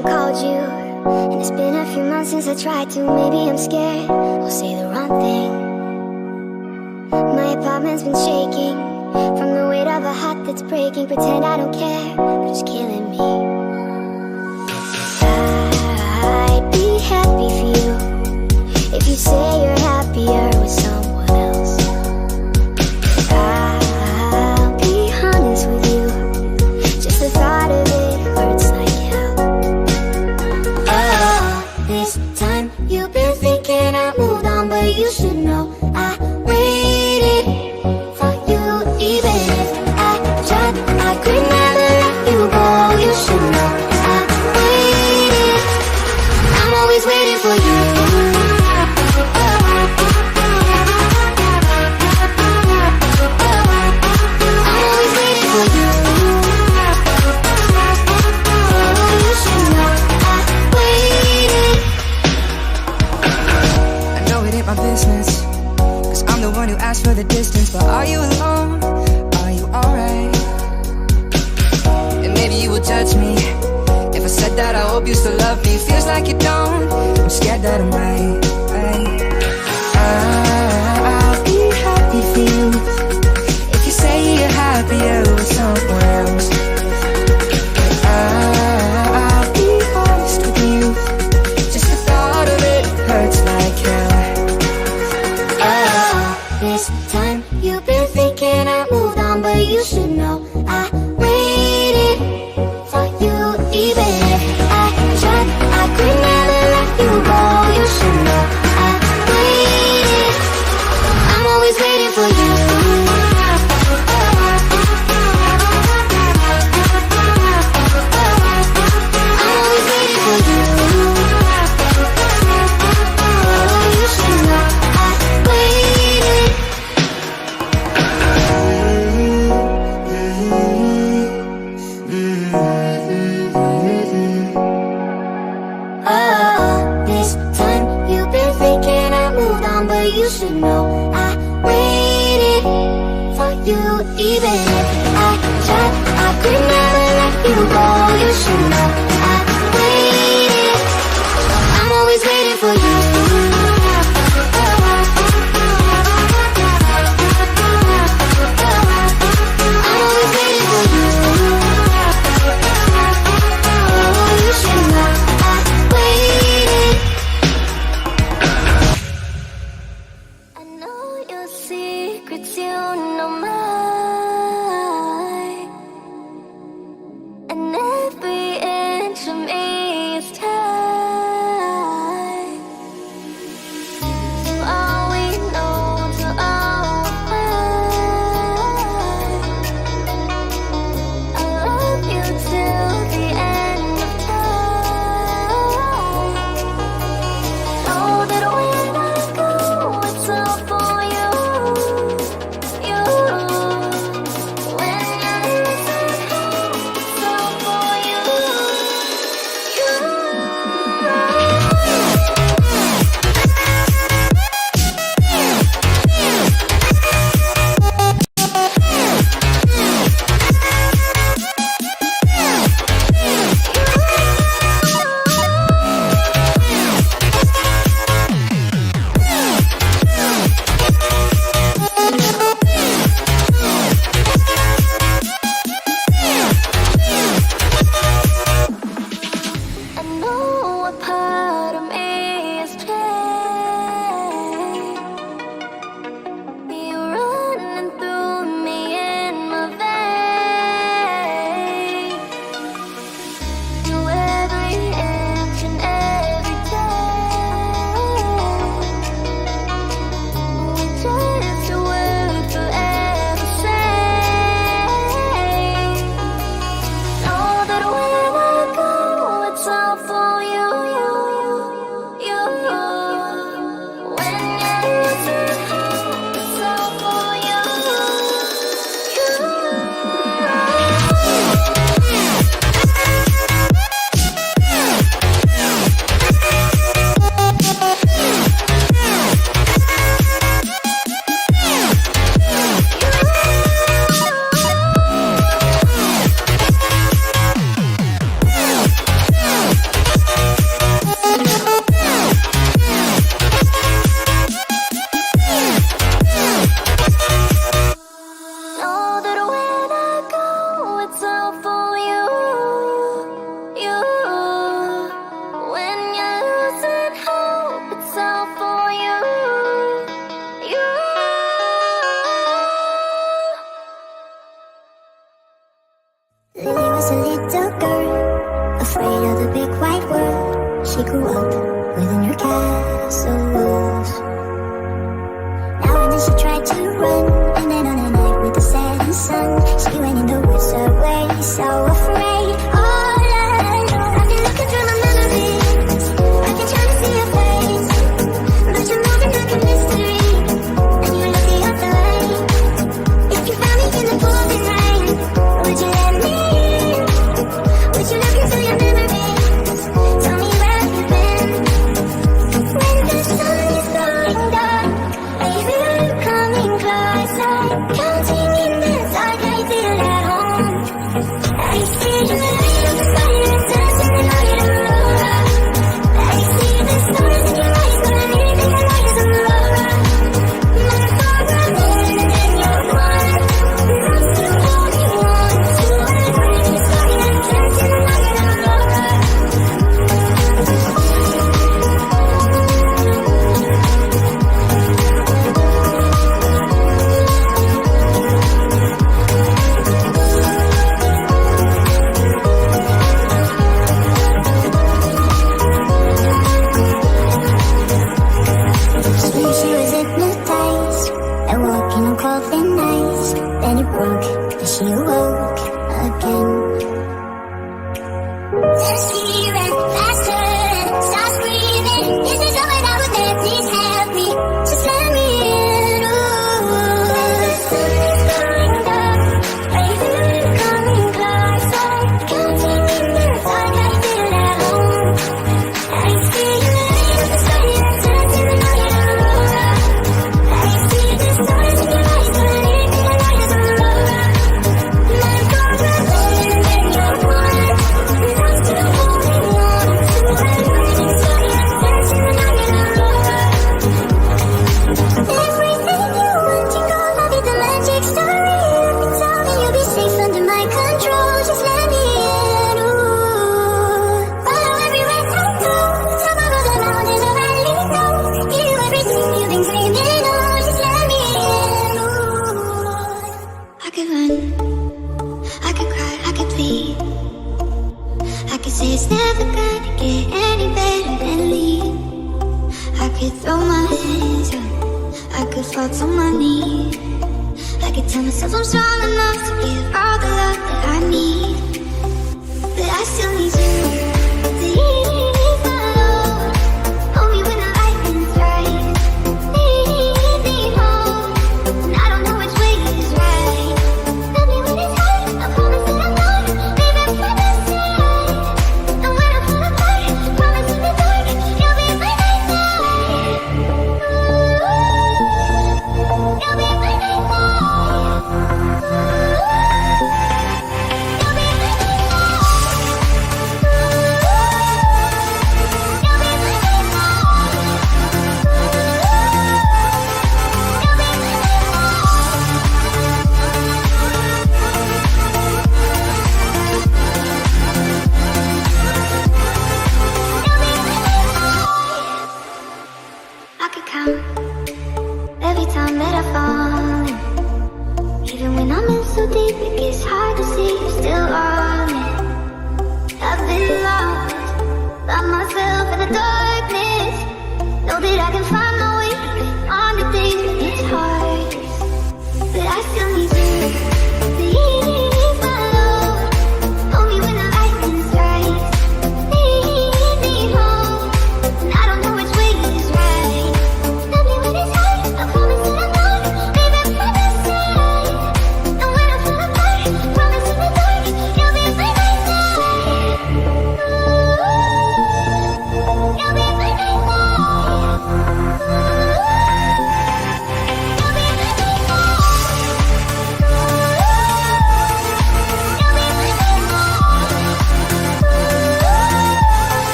haven't called you, and it's been a few months since I tried to. Maybe I'm scared I'll say the wrong thing. My apartment's been shaking from the weight of a heart that's breaking. Pretend I don't care, but it's killing me. I'd be happy for you if you say you're happier with someone else. I'll be honest with you, just the thought of it hurts like hell. Oh, this time you've been thinking I moved on, but you should know I waited for you. Even if I tried, I could never let you go. You should know I waited. I'm always waiting for you. Ask for the distance, but are you alone? Are you alright? And maybe you will judge me if I said that I hope you still love me. Feels like you don't. I'm scared that I'm right. I'll be happy for you if you say you're happier with someone else. I'll be honest with you, just the thought of it hurts like hell. This time you've been thinking I moved on, but you should know I waited for you. Even if I tried, I could never let you go. You should know I waited. I'm always waiting for you. I'm always waiting for you. Oh, you should know I waited. You should know I waited for you. Even if I tried, I could never let you go. You should know I waited. I'm always waiting for you. I'm always waiting for you. Oh, you should know I waited. Secrets you know mine, and every inch of me is tied to all we know, to all find. I love you till the end of time. Know that when I go, it's all for you. You she tried to run. And then on a night with the setting sun, she went in the woods away, so afraid. All alone, I've been looking through my memories. I've been trying to see your face, but you're moving like a mystery, and you're looking up the way. If you found me in the pouring rain, would you let me in? Would you look into your memories? Tell me where you've been. When the sun is going down, I feel you coming closer. Counting in the dark, I feel at home. I see the light of the fire dancing in the light of aurora. I see the stars in your eyes, but anything I like is aurora. My father and then you're one. I'm still holding on to a brand sky and dancing in the light of aurora. She was hypnotized and walking on cold nights. Then it broke and she awoke again. Then she ran faster and starts screaming. Is there someone out there? Please help me. Just let me in. Ooh. The sun is going down. I feel it coming closer. Counting in the dark, I feel at home. I see the light of the sky and dancing in the light of aurora. I see the stars in your eyes, but anything I like is aurora. My father and then you're one. I'm still holding on to a burning sky and dancing in the light of aurora. Everything you want, you know, I'll be the magic story. Every time you'll be safe under my control. Just let me in. Ooh. Follow everywhere I go. Top of all the mountains of valley, no. Give you everything you've been dreaming of. Just let me in. Ooh. I could run, I could cry, I could plead. I could say it's never gonna get any better than leave. I could throw my hands up, I could fall to my knees. I could tell myself I'm strong enough to give all the love that I need. But I still need you. Please, my Lord, hold me when the lightning's right. Lead me home, and I don't know which way is right. Love me when it's hard, I promise that I'm not leaving by the side. And when I fall apart, promise in the dark, you'll be my night-night. You'll be my I could count every time that I fall in. Even when I'm in so deep, it gets hard to see you're still on me. I've been lost by myself in the darkness. Know that I can find my way on the days when it's hardest. But I still need you. Please, my Lord, hold me when the lightning's right. Lead me home, and I don't know which way is right. Love me when it's hard, I promise that I'm not leaving by the side. And when I fall apart, promise in the dark, you'll be my night-night. You'll be my night-night.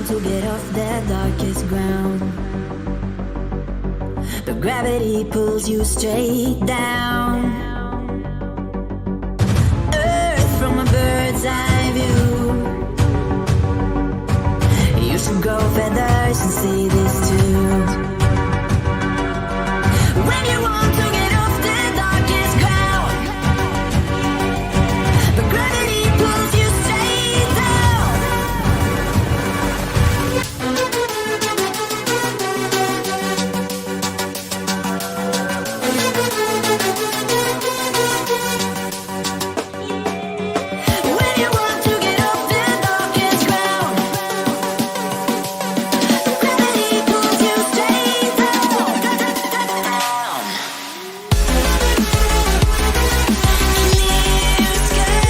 want to get off that darkest ground, but gravity pulls you straight down. Earth from a bird's eye view. You should grow feathers and see this too. When you want to get off the darkest ground, but gravity pulls you straight down. When you want to get off the darkest ground, gravity pulls you straight down. Clear sky.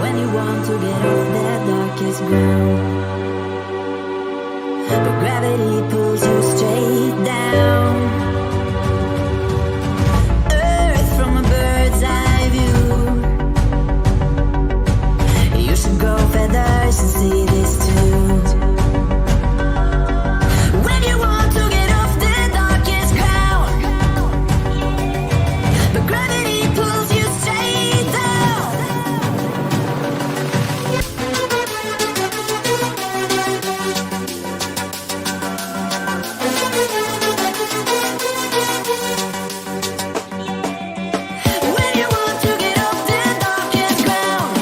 When you want to get off that darkest ground, but gravity pulls you straight down. Earth from a bird's eye view. You should grow feathers and see this too. When you want to get off the darkest ground, but gravity pulls you straight down. When you want to get off the darkest ground,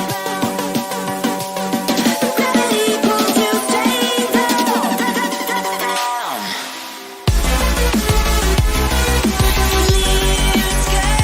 gravity pulls you straight down. Clear sky.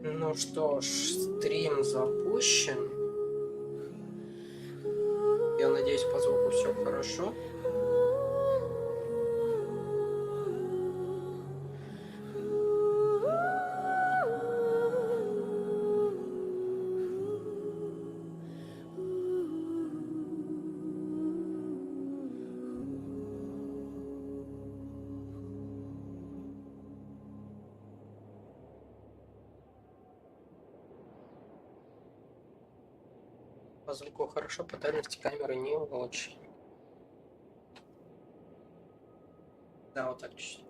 Ну что ж, стрим запущен. Я надеюсь, по звуку все хорошо. По звуку хорошо, по дальности камеры не очень. Да, вот так чуть-чуть.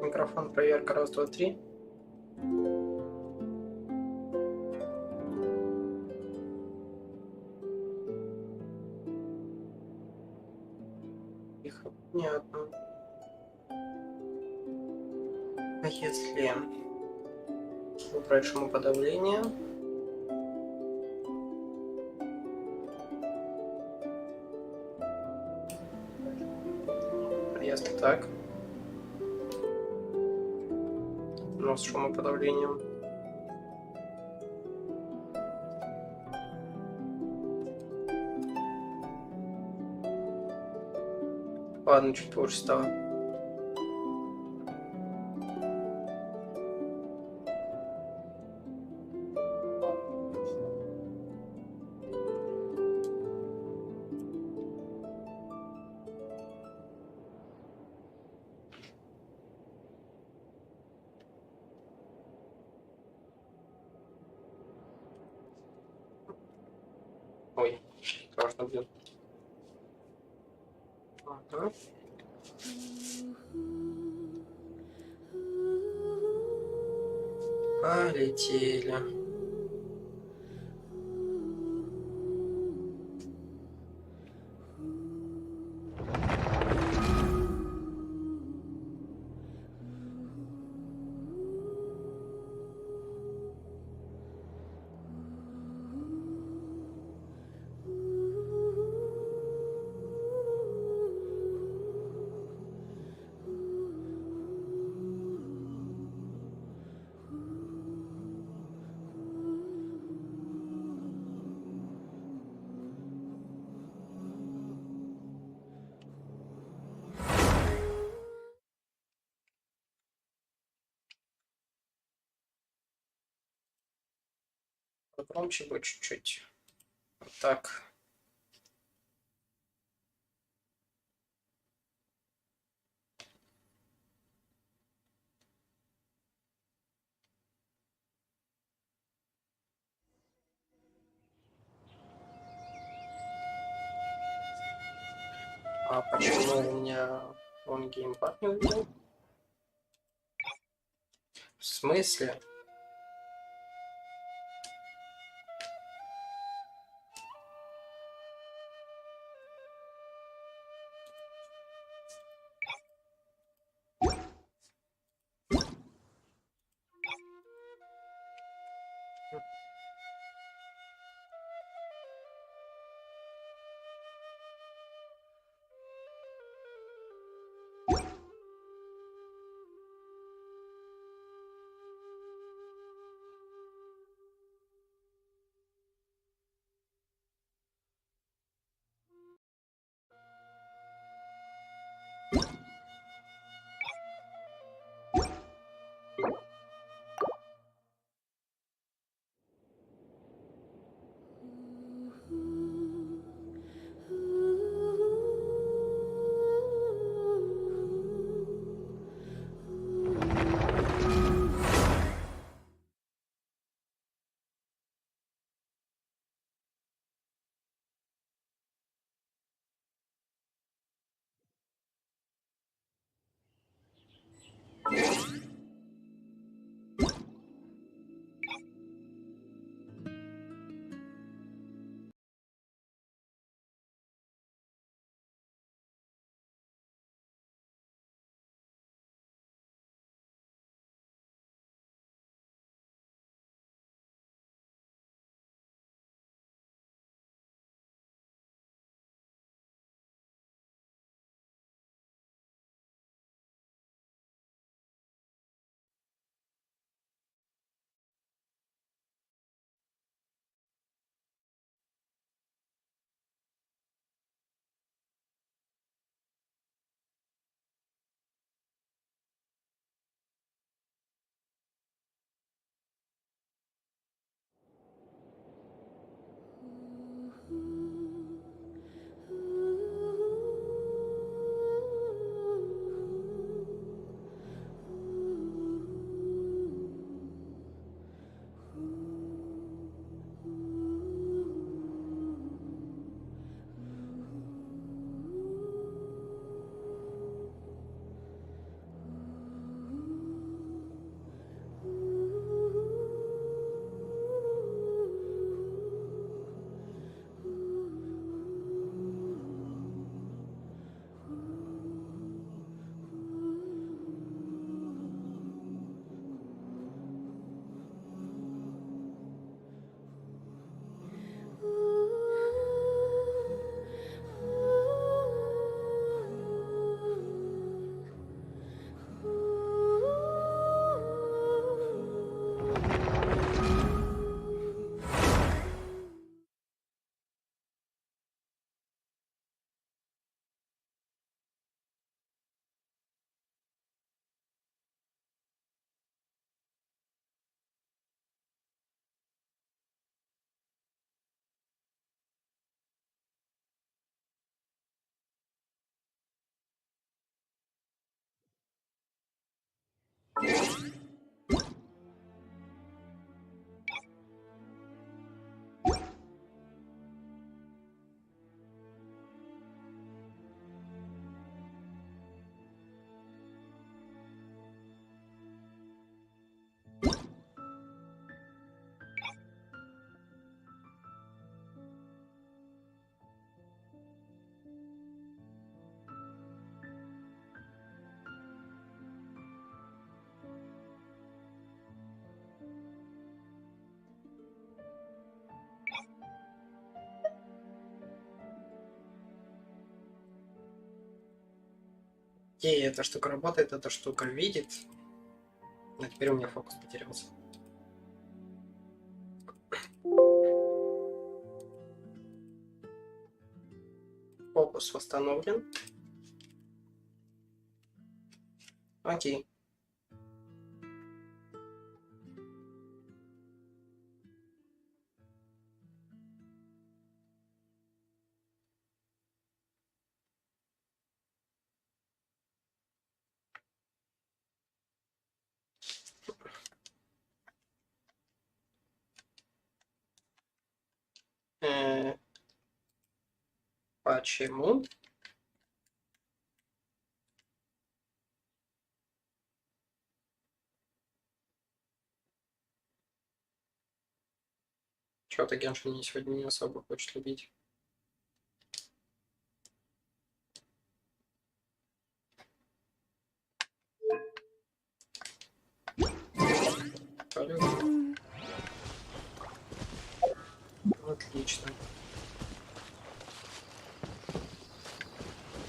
Микрофон, проверка, раз, два, три. Тихо, понятно. А если убрать шумоподавление? Если так. Но с шумоподавлением. Ладно, чуть позже стало. Ой, страшно бьет. Ага. Полетели. Громче бы чуть-чуть. Вот так. А почему у меня он геймпад не увидел? смысле? И эта штука работает, эта штука видит. А теперь у меня фокус потерялся. Фокус восстановлен. Окей. Почему? Чего-то Геншин меня сегодня не особо хочет любить. Полет. Отлично.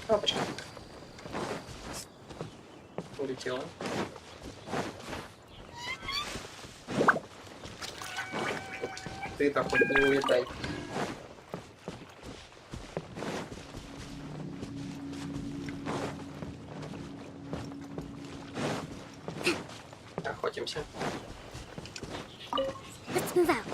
Папочка. Улетела. Ты-то хоть не улетай. Охотимся. Let's move out.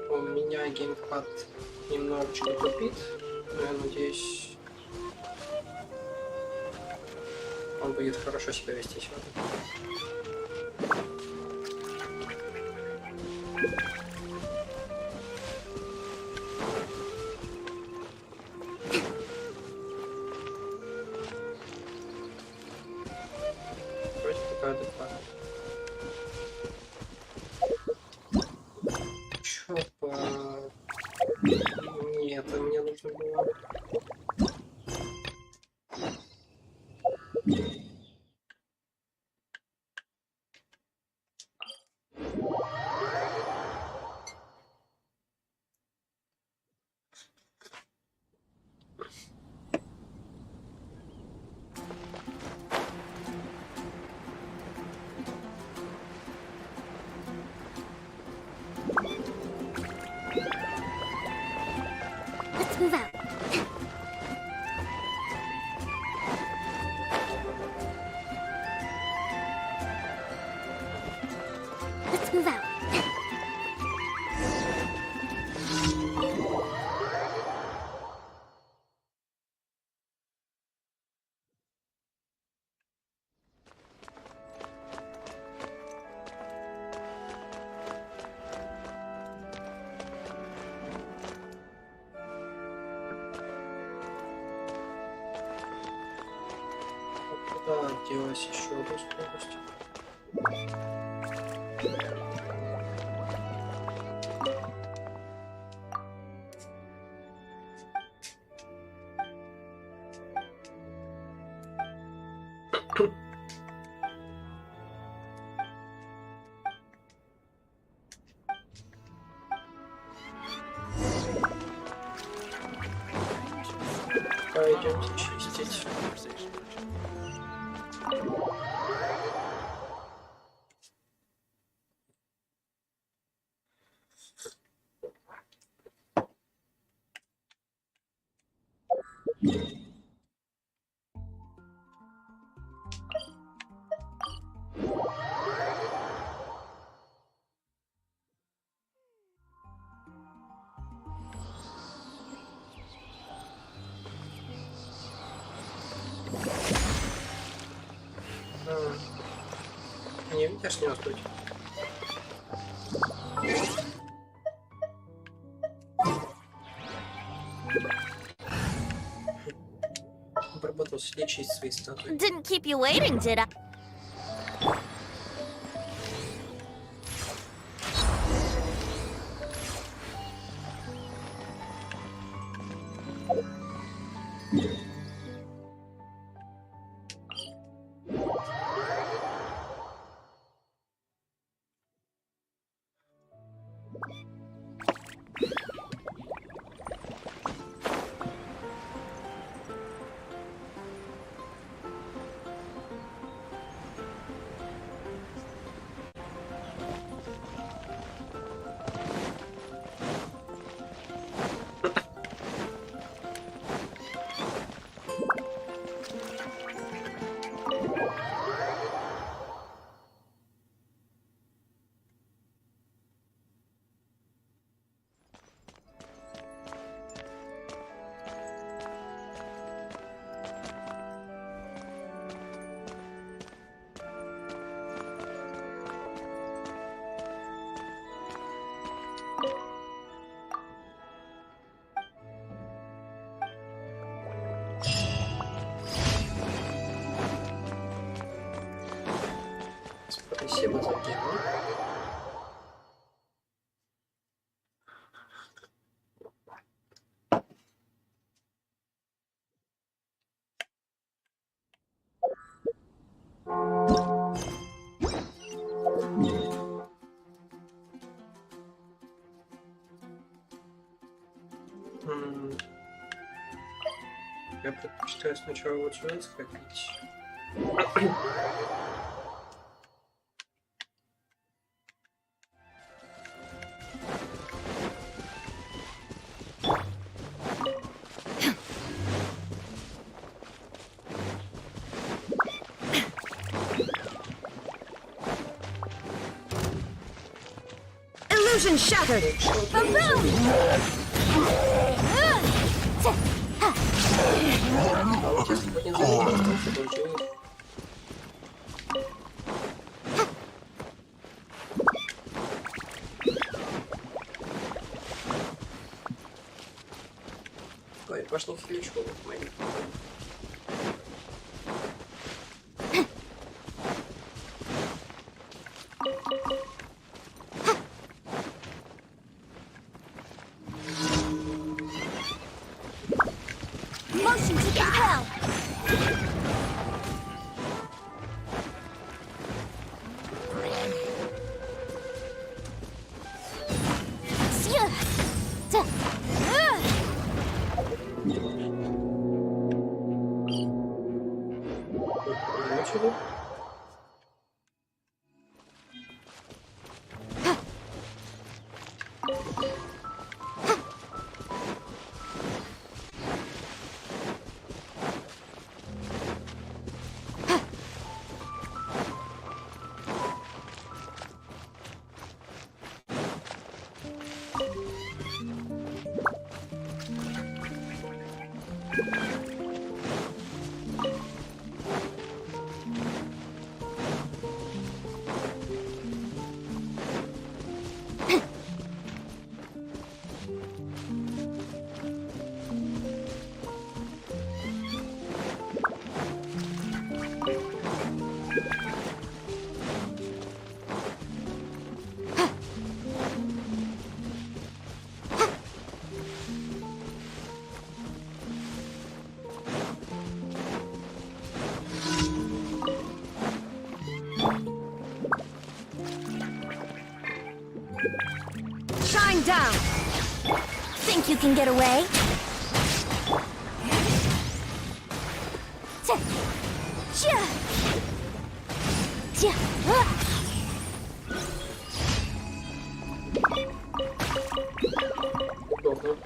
У меня геймпад немножечко тупит, но я надеюсь, он будет хорошо себя вести сегодня. Вроде такая адекватная. Чё по... Нет, это мне нужно было. Let's move out. Let's move out. Куда делась еще одна скорость? Пойдемте чистить. Не видишь, не успеть. Обработался лечить свои статуи. Didn't keep you waiting, did I? М, Я предпочитаю сначала вот сюда сходить. Illusion shattered. Boom! А вот если бы не заметил, что получилось. Ой, пошли хиличку моим. Motion to compel. Начали. Shine down. Think you can get away? Удобно.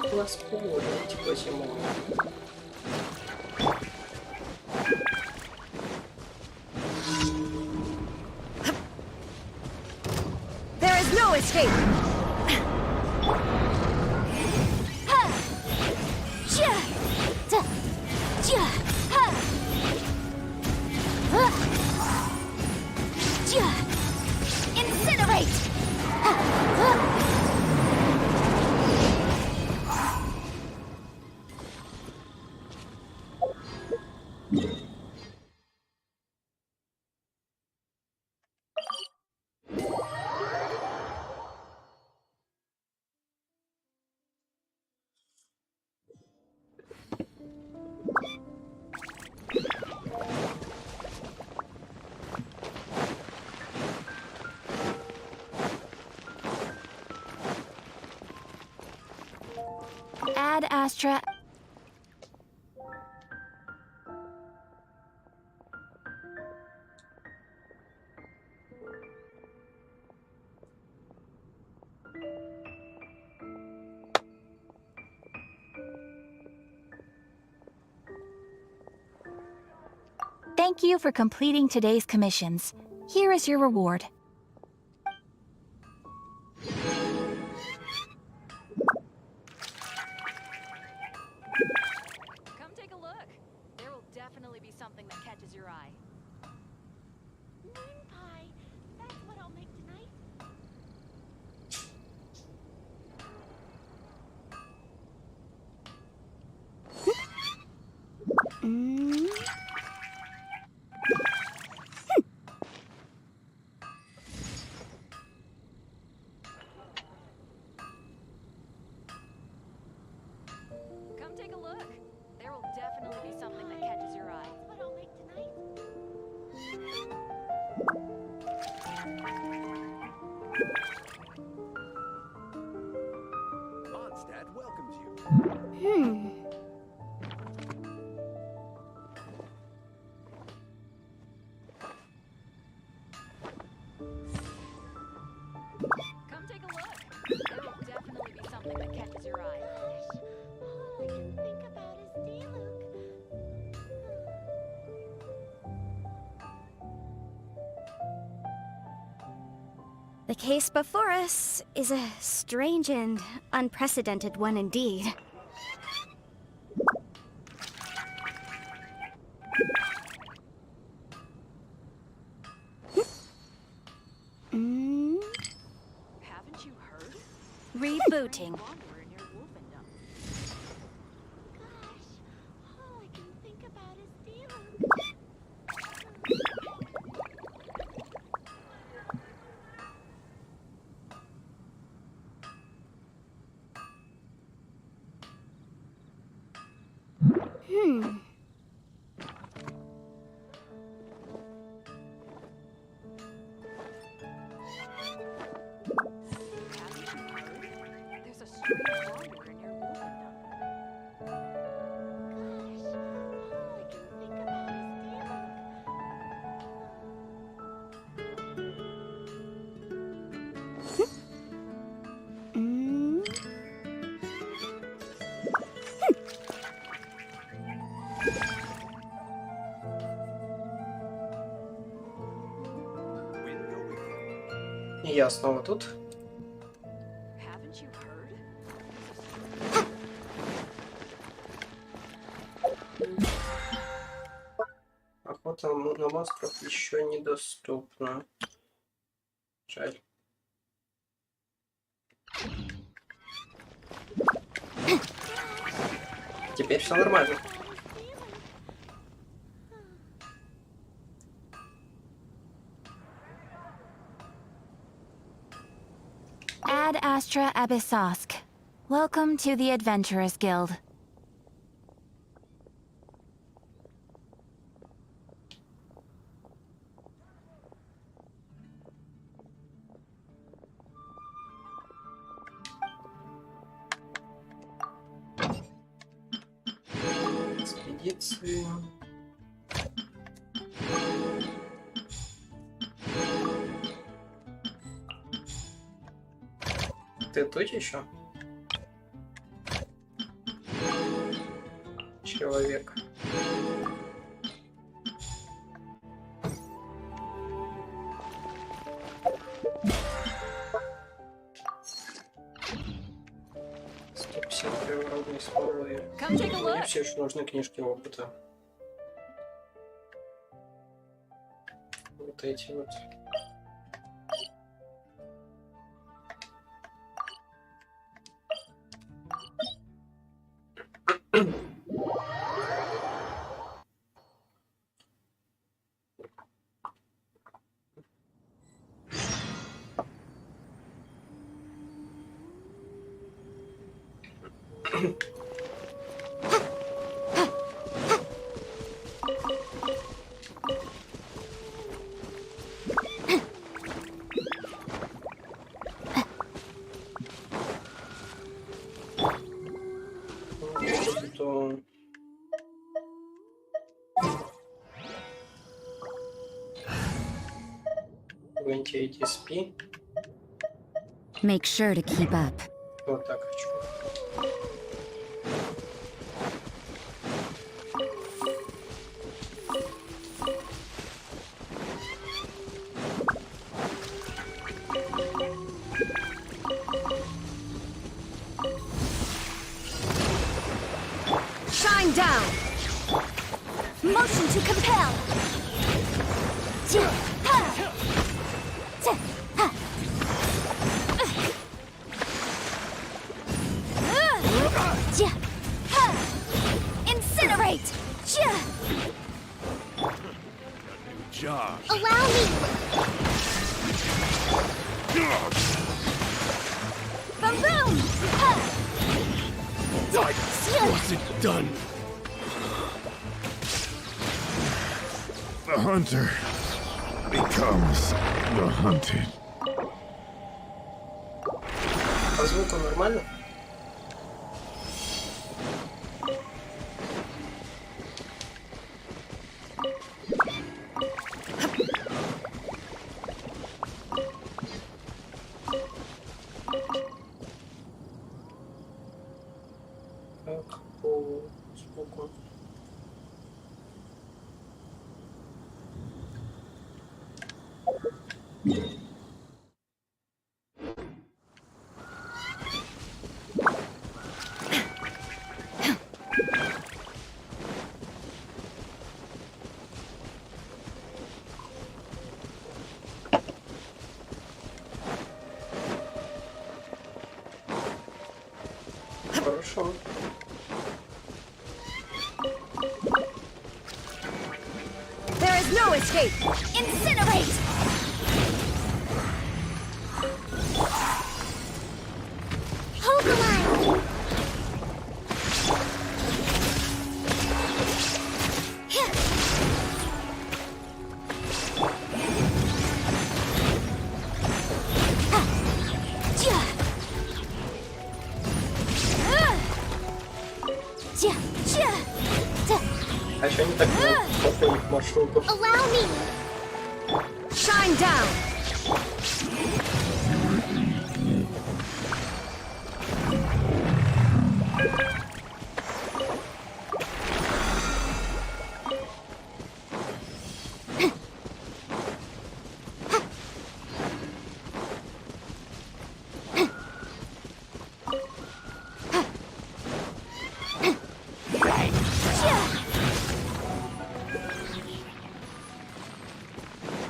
Класс полный, типа зимой. There is no escape. Incinerate! Ad Astra. Thank you for completing today's commissions. Here is your reward. Come take a look. There will definitely be something that catches your eye. Moon pie. That's what I'll make tonight. Come take a look. There will definitely be something that catches your eye. That's what I'll make tonight. Mondstadt welcomes you. Come take a look. There will definitely be something that catches your eye. All I can think about is Diluc. The case before us is a strange and unprecedented one indeed. Haven't you heard? Rebooting. Wanderer near Wolfendom. Gosh, all I can think about is Diluc. Haven't you heard? There's a strange wanderer near Wolfendom. Gosh, all I can think about is Diluc. Wind go with you. И я снова тут. Haven't you heard? Охота на монстров еще недоступна. Жаль. Теперь все нормально. Ad Astra Abyssosk. Welcome to the Adventurers Guild. Экспедиции. Ты тут еще? Человек. Все природные слова. Come take a Мне look. все еще нужны книжки опыта. Вот эти вот. Что... Спи. Make sure to keep up. Вот так хочу. now. Incinerate. Job. Allow me. Boom boom. What's it done? The hunter becomes the hunted. По звуку нормально? Так, по звуку. Хорошо. There is no escape. Incinerate. Hold the line. А что они так по своих маршрутов? Allow me. Shine down.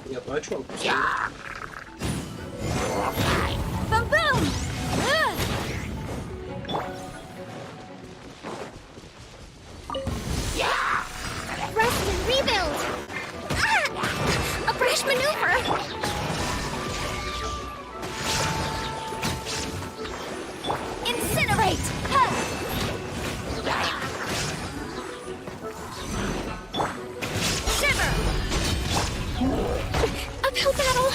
Нет, ну о чем? Boom boom. Rest and rebuild. A fresh maneuver. Incinerate. Shiver. Uphill battle.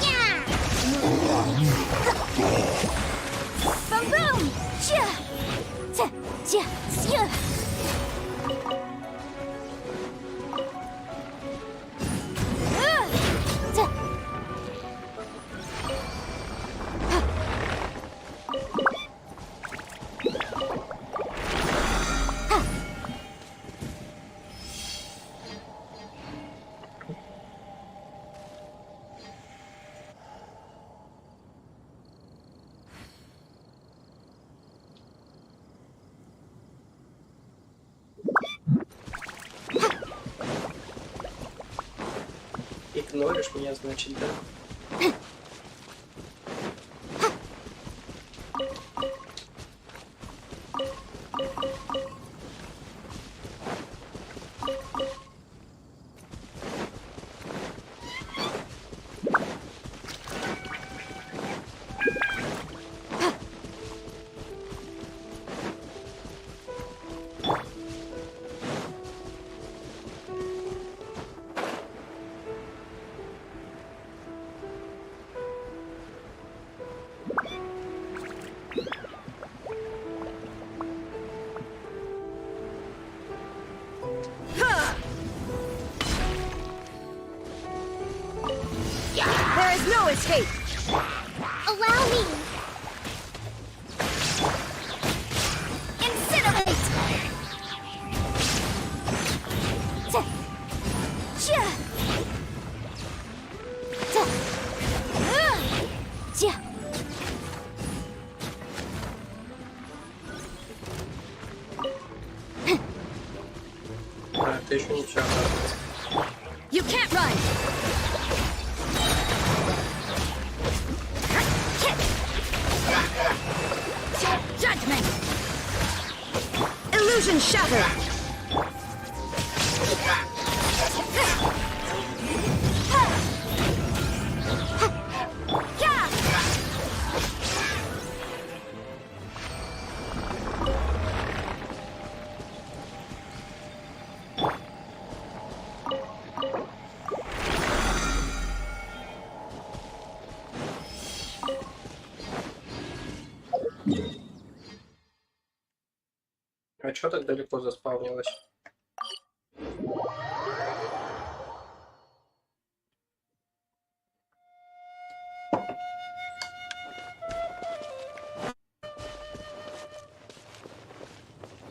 Yeah. Boom boom. Игноришь меня, значит, да? There is no escape. Allow me. Incinerate. А, это еще не run. Judgment. Illusion shattered. А чё так далеко заспавнилось?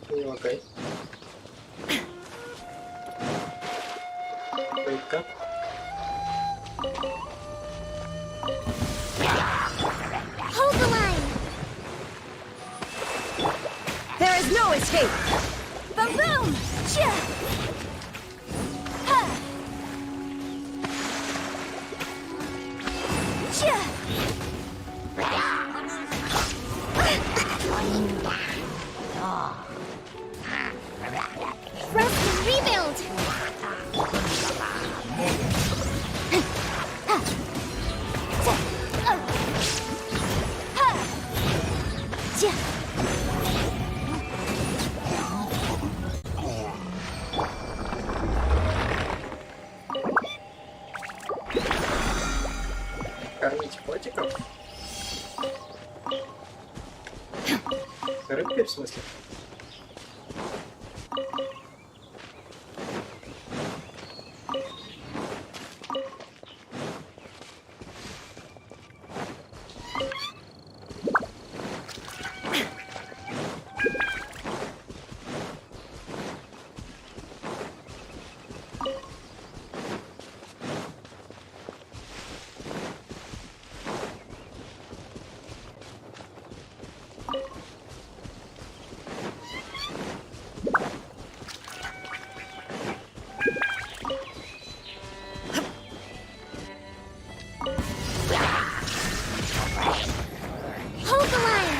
Не лагай. Пытка. Hold the line. There is no escape. Boom! Chia! Ha! Chia! Rest and rebuild. Chia! Кормить котиков? Рыбки, в смысле? Hold the line.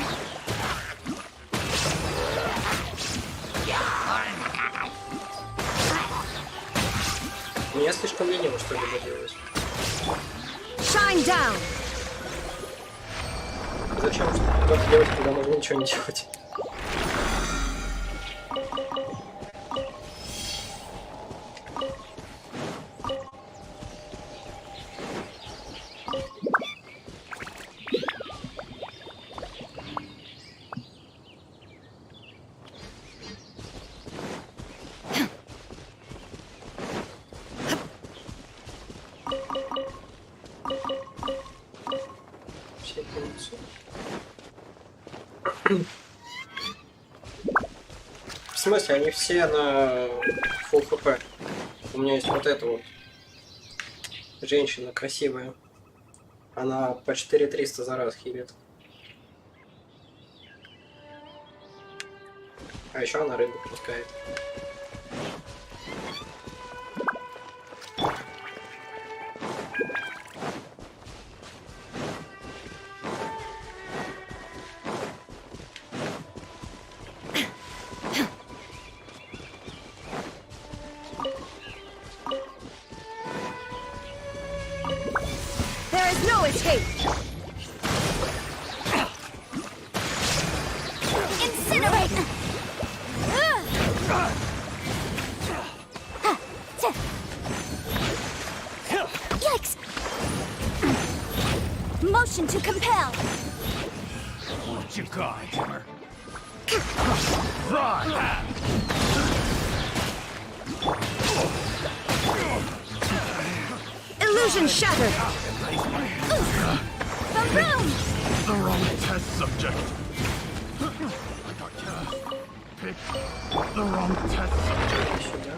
Мне слишком лениво что-либо делать. Shine down. Зачем что-то делать, когда можно ничего не делать? Все пункты. В смысле, они все на full хп. У меня есть вот эта вот женщина красивая. Она по 4300 за раз хилит. А еще она рыбу пускает. There is no escape. Incinerate. Yikes. Motion to compel. What you got, Timmer? Run! Illusion shattered. Boom! The wrong test subject. Pick the wrong test subject. Сюда.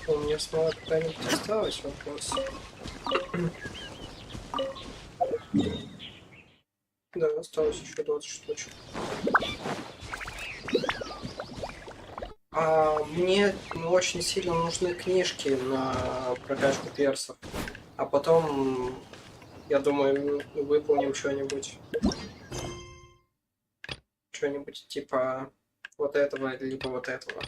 У меня снова какая-нибудь осталась вопрос. Да, осталось еще 20 штучек. Мне очень сильно нужны книжки на прокачку персов. А потом, я думаю, выполним что-нибудь. Что-нибудь типа вот этого, либо вот этого.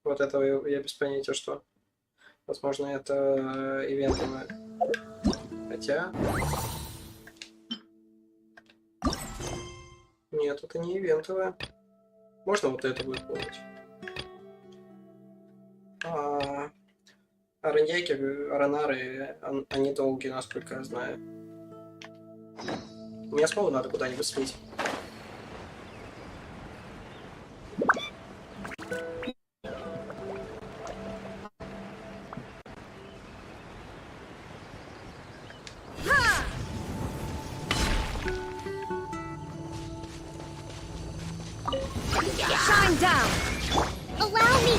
Вот этого я без понятия что. Возможно, это ивентовое. Хотя... Нет, это не ивентовое. Можно вот это выполнить. Араньяки, аранары, они долгие, насколько я знаю. Мне снова надо куда-нибудь слить. Shine down! Allow me!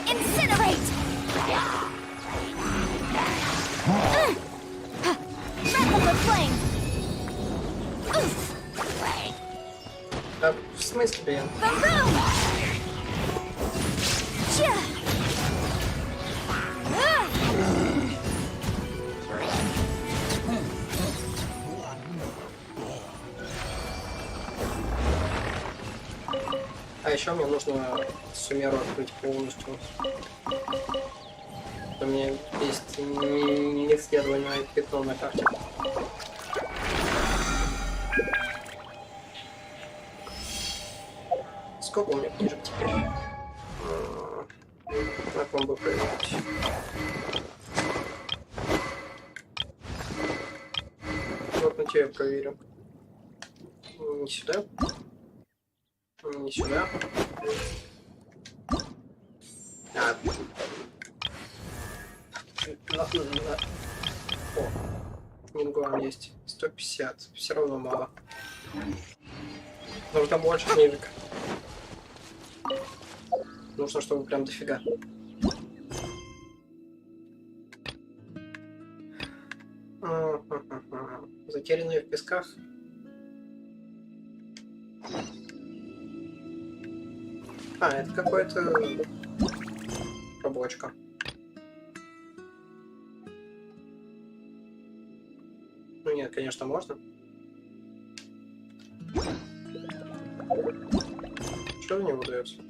Incinerate! Grapple the flame! Да, в смысле, блин? Boom! А еще мне нужно сумеру открыть полностью. У меня есть неисследованное пятно на карте. Сколько у меня книжек теперь? На ком бы проверить? Вот на тебе проверим. Не сюда. Не сюда. О, Мингуан есть. 150. Все равно мало. Нужно больше книжек. Нужно, чтобы прям дофига. Затерянные в песках. Это какой-то рабочка. Ну нет, конечно, можно. Что в него дается?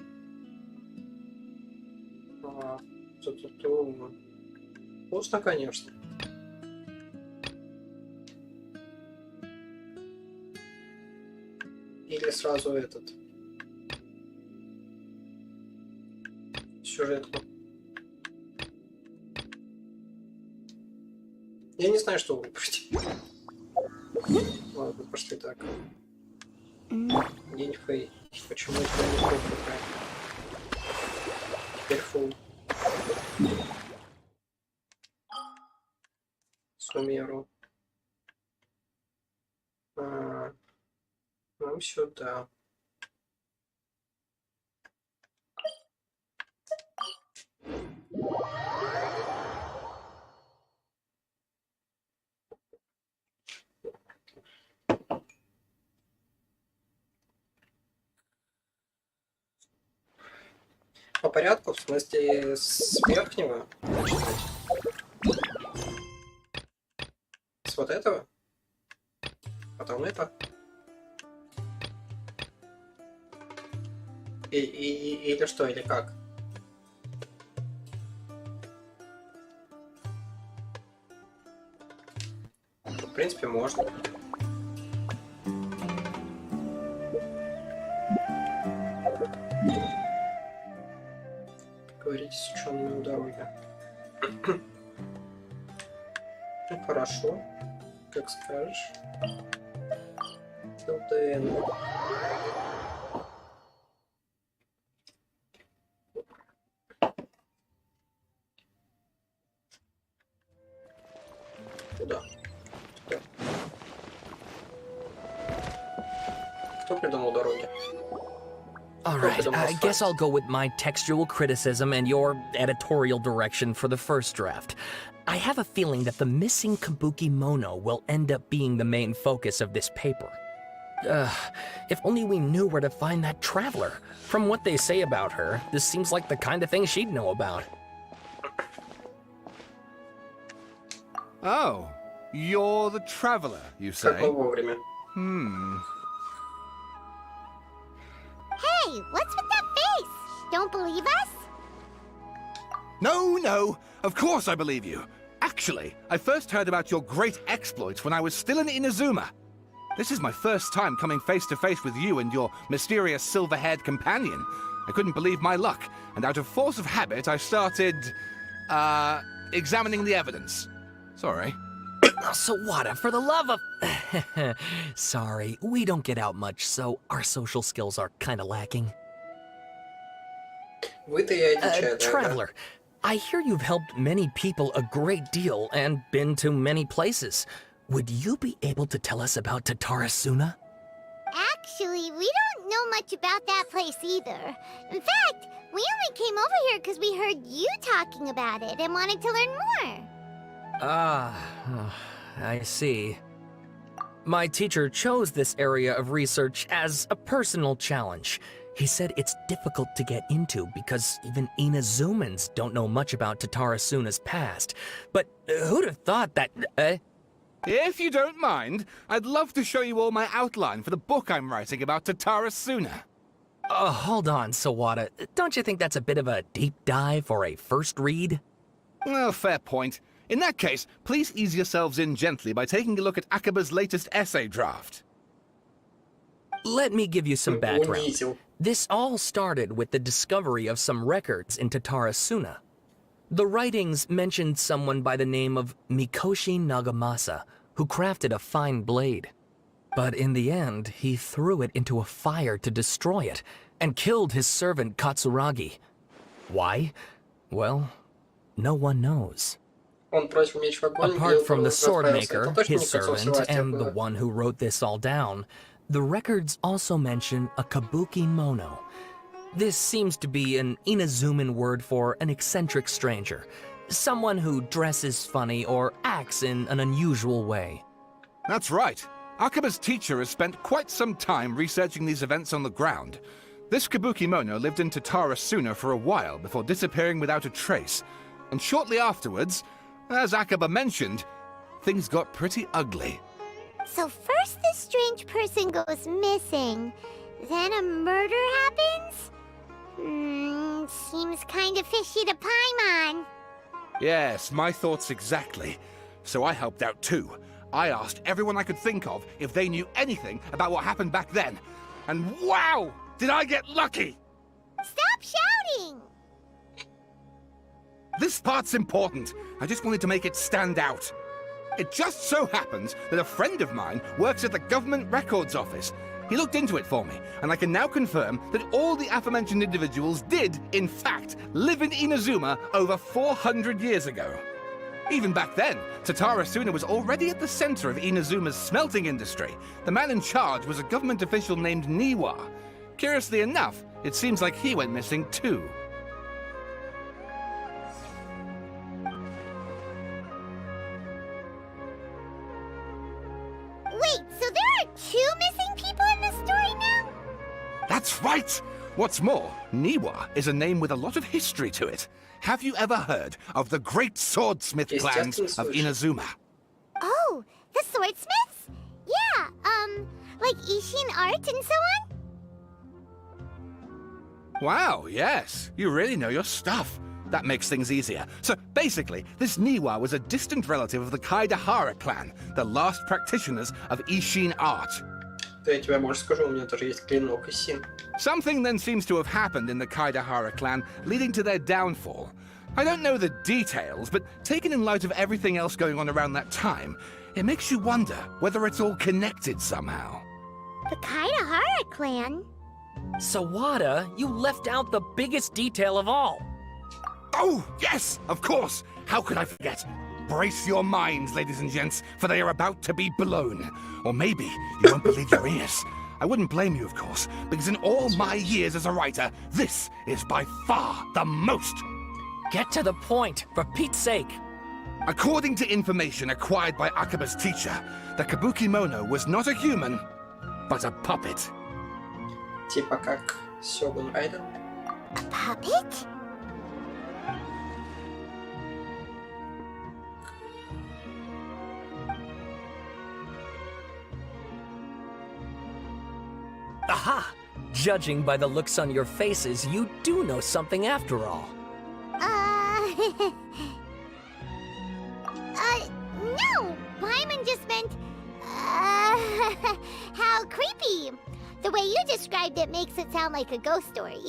Вкусно, конечно. Или сразу этот. Сюжетку. Я не знаю, что выбрать. Ладно, пошли так. День фей. Почему это не фул такая? Теперь фул. Сумеру. Нам сюда. По порядку, в смысле, с верхнего начинать? С вот этого? Потом это? Или что, или как? В принципе, можно. Говорите с учеными у дороги. Ну, хорошо. Как скажешь. ЛТН. Куда? Сюда. Кто придумал дороги? All right, I guess I'll go with my textual criticism and your editorial direction for the first draft. I have a feeling that the missing kabuki mono will end up being the main focus of this paper. If only we knew where to find that traveler. From what they say about her, this seems like the kind of thing she'd know about. Oh, you're the traveler, you say? Какое вовремя. Hey, what's with that face? Don't believe us? No, of course I believe you. Actually, I first heard about your great exploits when I was still in Inazuma. This is my first time coming face to face with you and your mysterious silver-haired companion. I couldn't believe my luck, and out of force of habit, I started, examining the evidence. Sorry. Sawada, for the love of... Sorry, we don't get out much, so our social skills are kinda lacking. Вы-то и отвечаю, Traveler, I hear you've helped many people a great deal and been to many places. Would you be able to tell us about Tatarasuna? Actually, we don't know much about that place either. In fact, we only came over here because we heard you talking about it and wanted to learn more. I see. My teacher chose this area of research as a personal challenge. He said it's difficult to get into because even Inazumans don't know much about Tatarasuna's past. But who'd have thought that... If you don't mind, I'd love to show you all my outline for the book I'm writing about Tatarasuna. Hold on, Sawada. Don't you think that's a bit of a deep dive for a first read? Well, fair point. In that case, please ease yourselves in gently by taking a look at Akaba's latest essay draft. Let me give you some background. Унизил. This all started with the discovery of some records in Tatarasuna. The writings mentioned someone by the name of Mikoshi Nagamasa, who crafted a fine blade. But in the end, he threw it into a fire to destroy it, and killed his servant Katsuragi. Why? Well, no one knows. Он бросил меч в огонь, Apart бил, from the sword расправился. maker, Это точно his не концов servant, Севастия and the было. one who wrote this all down, the records also mention a kabuki mono. This seems to be an Inazuman word for an eccentric stranger, someone who dresses funny or acts in an unusual way. That's right. Akaba's teacher has spent quite some time researching these events on the ground. This kabuki mono lived in Tatarasuna for a while before disappearing without a trace. And shortly afterwards, as Akaba mentioned, things got pretty ugly. So first this strange person goes missing, then a murder happens? Seems kind of fishy to Paimon. Yes, my thoughts exactly. So I helped out too. I asked everyone I could think of if they knew anything about what happened back then. And wow! Did I get lucky! Stop shouting! This part's important. I just wanted to make it stand out. It just so happens that a friend of mine works at the government records office. He looked into it for me, and I can now confirm that all the aforementioned individuals did, in fact, live in Inazuma over 400 years ago. Even back then, Tatarasuna was already at the center of Inazuma's smelting industry. The man in charge was a government official named Niwa. Curiously enough, it seems like he went missing too. Wait, so there are two missing people in this story now? That's right! What's more, Niwa is a name with a lot of history to it. Have you ever heard of the great swordsmith clans of Inazuma? Oh, the swordsmiths? Yeah, like Ishin art and so on? Wow, yes. You really know your stuff. That makes things easier. So basically, this Niwa was a distant relative of the Kaidahara clan, the last practitioners of Ishin art. Да я тебе больше скажу, у меня тоже есть клинок и син. Something then seems to have happened in the Kaidahara clan, leading to their downfall. I don't know the details, but taken in light of everything else going on around that time, it makes you wonder whether it's all connected somehow. The Kaidahara clan? Sawada, you left out the biggest detail of all. Oh, yes, of course. How could I forget? Brace your minds, ladies and gents, for they are about to be blown. Or maybe you won't believe your ears. I wouldn't blame you, of course, because in all my years as a writer, this is by far the most. Get to the point, for Pete's sake. According to information acquired by Akaba's teacher, the Kabuki Mono was not a human, but a puppet. Типа как Сёгун Райден. A puppet? Aha! Judging by the looks on your faces, you do know something after all. No! Pаймon just meant, how creepy. The way you described it makes it sound like a ghost story.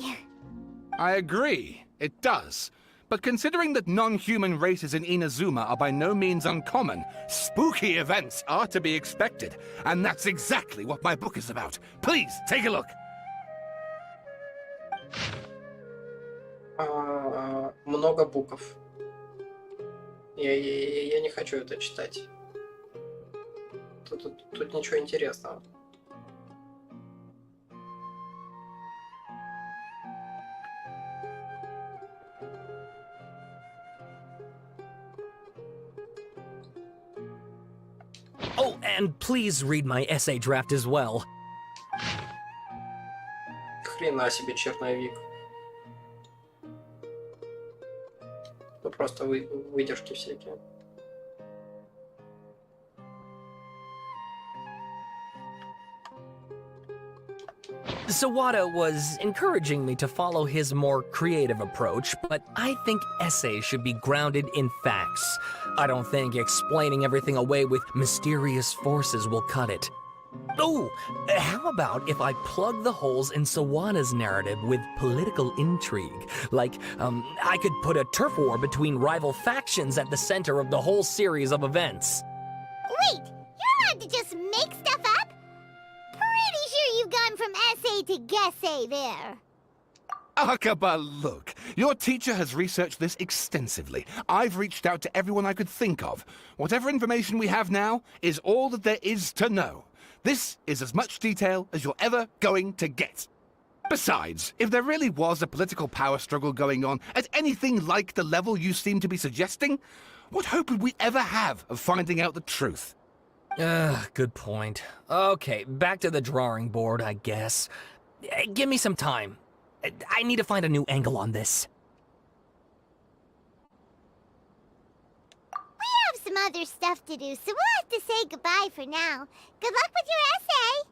I agree, it does. But considering that non-human races in Inazuma are by no means uncommon, spooky events are to be expected. And that's exactly what my book is about. Please, take a look. Много букв. Я не хочу это читать. Тут ничего интересного. Oh, and please read my essay draft as well. Хрена себе черновик. Ну просто выдержки всякие. Sawada was encouraging me to follow his more creative approach, but I think essays should be grounded in facts. I don't think explaining everything away with mysterious forces will cut it. Oh, how about if I plug the holes in Sawada's narrative with political intrigue? Like, I could put a turf war between rival factions at the center of the whole series of events. Wait, you're allowed to just make stuff up? Pretty sure you've gone from essay to guessay there. Akaba, look. Your teacher has researched this extensively. I've reached out to everyone I could think of. Whatever information we have now is all that there is to know. This is as much detail as you're ever going to get. Besides, if there really was a political power struggle going on at anything like the level you seem to be suggesting, what hope would we ever have of finding out the truth? Good point. Okay, back to the drawing board, I guess. Give me some time. I need to find a new angle on this. We have some other stuff to do, so we'll have to say goodbye for now. Good luck with your essay!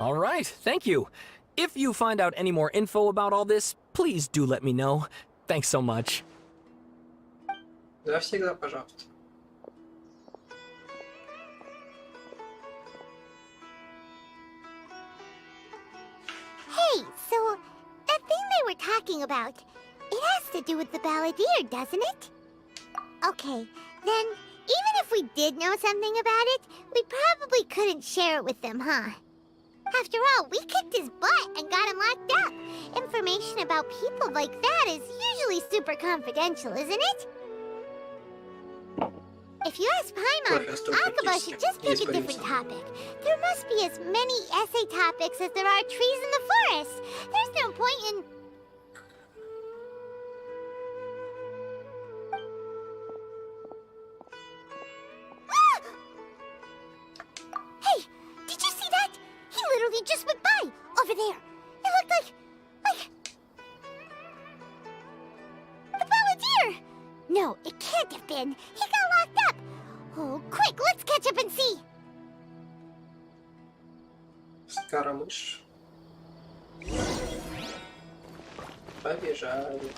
All right, thank you. If you find out any more info about all this, please do let me know. Thanks so much. Да, всегда, пожалуйста. Hey, so that thing they were talking about, it has to do with the balladeer, doesn't it? Okay, then even if we did know something about it, we probably couldn't share it with them, huh? After all, we kicked his butt and got him locked up. Information about people like that is usually super confidential, isn't it? If you ask Paimon, Akaba should just pick a different topic. There must be as many essay topics as there are trees in the forest. There's no point in... Ah! Hey, did you see that? He literally just went by, over there. It looked like... the balladeer! No, it can't have been. He got locked up. Oh, quick, let's catch up and see. Скоромыш. Побежали.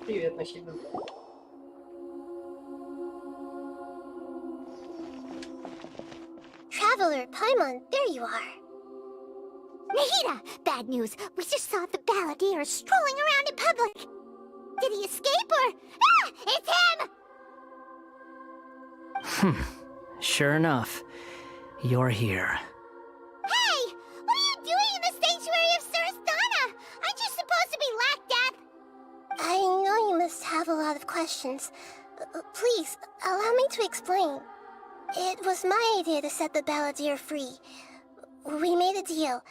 Привет, Нахида. Traveler, Paimon, there you are. Nahida! Bad news. We just saw the balladeer strolling around in public. Did he escape or... Ah! It's him! Sure enough, you're here. Hey! What are you doing in the sanctuary of Surasthana? Aren't you supposed to be lack death? I know you must have a lot of questions. Please, allow me to explain. It was my idea to set the balladeer free. We made a deal,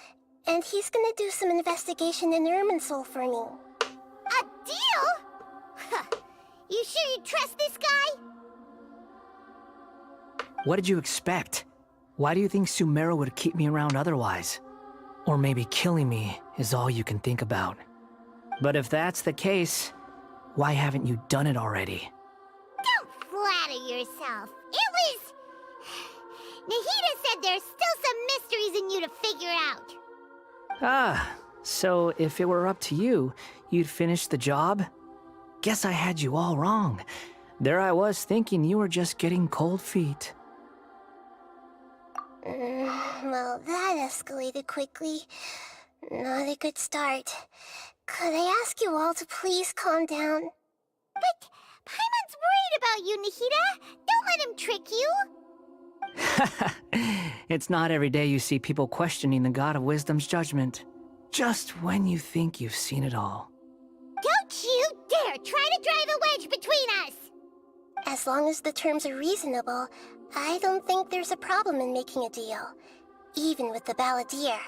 and he's gonna do some investigation in Irminsul for me. A deal? Huh. You sure you trust this guy? What did you expect? Why do you think Sumeru would keep me around otherwise? Or maybe killing me is all you can think about. But if that's the case, why haven't you done it already? Don't flatter yourself. It was... Nahida said there's still some mysteries in you to figure out. Ah, so if it were up to you, you'd finish the job? Guess I had you all wrong. There I was thinking you were just getting cold feet. Well, that escalated quickly. Not a good start. Could I ask you all to please calm down? But Paimon's worried about you, Nahida. Don't let him trick you. It's not every day you see people questioning the God of Wisdom's judgment. Just when you think you've seen it all. Don't you dare try to drive a wedge between us! As long as the terms are reasonable, I don't think there's a problem in making a deal. Even with the balladeer.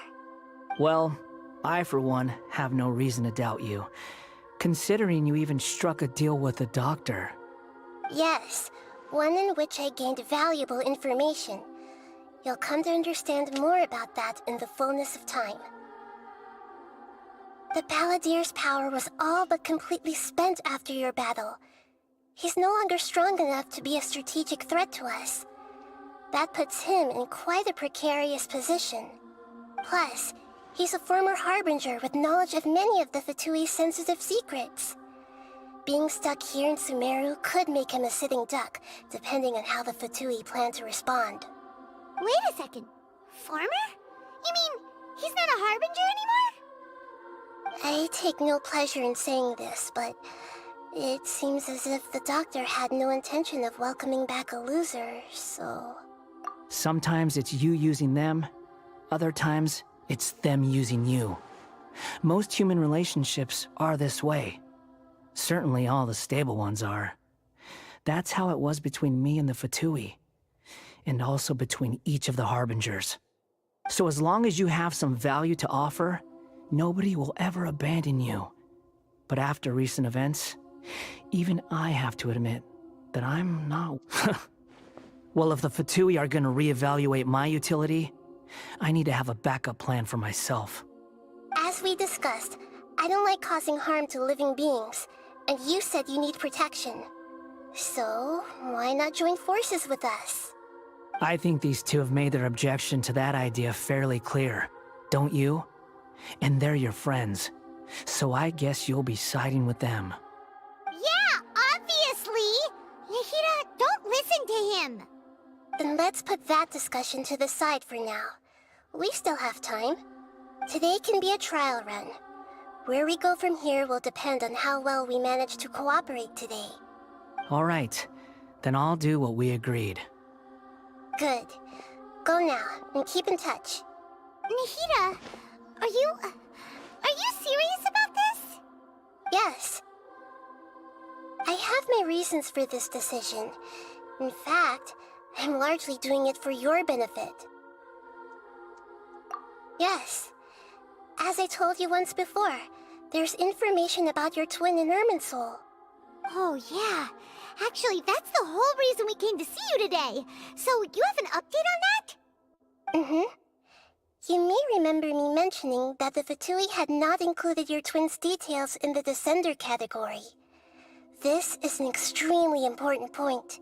Well, I for one have no reason to doubt you. Considering you even struck a deal with the doctor. Yes, one in which I gained valuable information. You'll come to understand more about that in the fullness of time. The balladeer's power was all but completely spent after your battle. He's no longer strong enough to be a strategic threat to us. That puts him in quite a precarious position. Plus, he's a former harbinger with knowledge of many of the Fatui's sensitive secrets. Being stuck here in Sumeru could make him a sitting duck, depending on how the Fatui plan to respond. Wait a second. Farmer? You mean, he's not a harbinger anymore? I take no pleasure in saying this, but it seems as if the doctor had no intention of welcoming back a loser, so... Sometimes it's you using them, other times it's them using you. Most human relationships are this way. Certainly all the stable ones are. That's how it was between me and the Fatui, and also between each of the harbingers. So as long as you have some value to offer, nobody will ever abandon you. But after recent events, even I have to admit that I'm not... Well, if the Fatui are gonna reevaluate my utility, I need to have a backup plan for myself. As we discussed, I don't like causing harm to living beings, and you said you need protection. So, why not join forces with us? I think these two have made their objection to that idea fairly clear, don't you? And they're your friends, so I guess you'll be siding with them. Yeah, obviously! Nahida, don't listen to him! Then let's put that discussion to the side for now. We still have time. Today can be a trial run. Where we go from here will depend on how well we manage to cooperate today. All right, then I'll do what we agreed. Good. Go now, and keep in touch. Nahida, are you serious about this? Yes. I have my reasons for this decision. In fact, I'm largely doing it for your benefit. Yes. As I told you once before, there's information about your twin in Irminsul. Oh, yeah. Actually, that's the whole reason we came to see you today. So, you have an update on that? Mm-hmm. You may remember me mentioning that the Fatui had not included your twin's details in the Descender category. This is an extremely important point.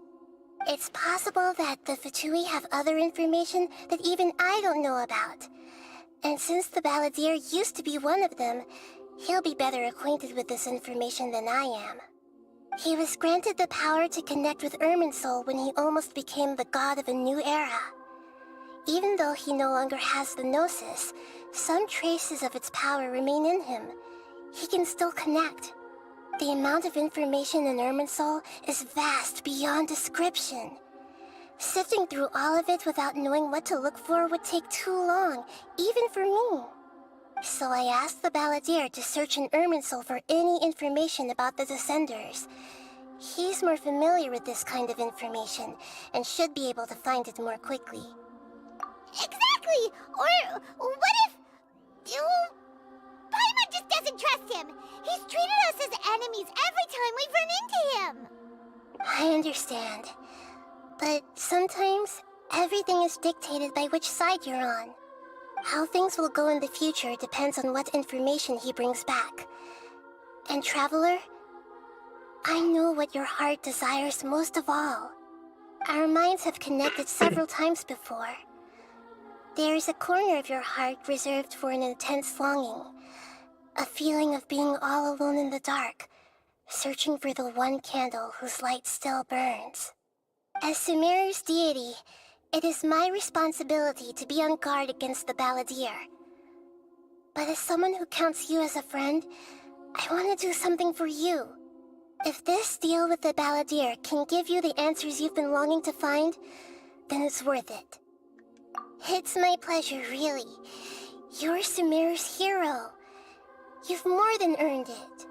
It's possible that the Fatui have other information that even I don't know about. And since the balladeer used to be one of them, he'll be better acquainted with this information than I am. He was granted the power to connect with Irminsul when he almost became the god of a new era. Even though he no longer has the Gnosis, some traces of its power remain in him. He can still connect. The amount of information in Irminsul is vast beyond description. Sifting through all of it without knowing what to look for would take too long, even for me. So I asked the Balladeer to search in Irminsul for any information about the Descenders. He's more familiar with this kind of information, and should be able to find it more quickly. Exactly! Or what if... Paimon just doesn't trust him! He's treated us as enemies every time we've run into him! I understand. But sometimes, everything is dictated by which side you're on. How things will go in the future depends on what information he brings back. And Traveler, I know what your heart desires most of all. Our minds have connected several times before. There is a corner of your heart reserved for an intense longing. A feeling of being all alone in the dark, searching for the one candle whose light still burns. As Sumeru's deity, it is my responsibility to be on guard against the Balladeer. But as someone who counts you as a friend, I want to do something for you. If this deal with the Balladeer can give you the answers you've been longing to find, then it's worth it. It's my pleasure, really. You're Sumeru's hero. You've more than earned it.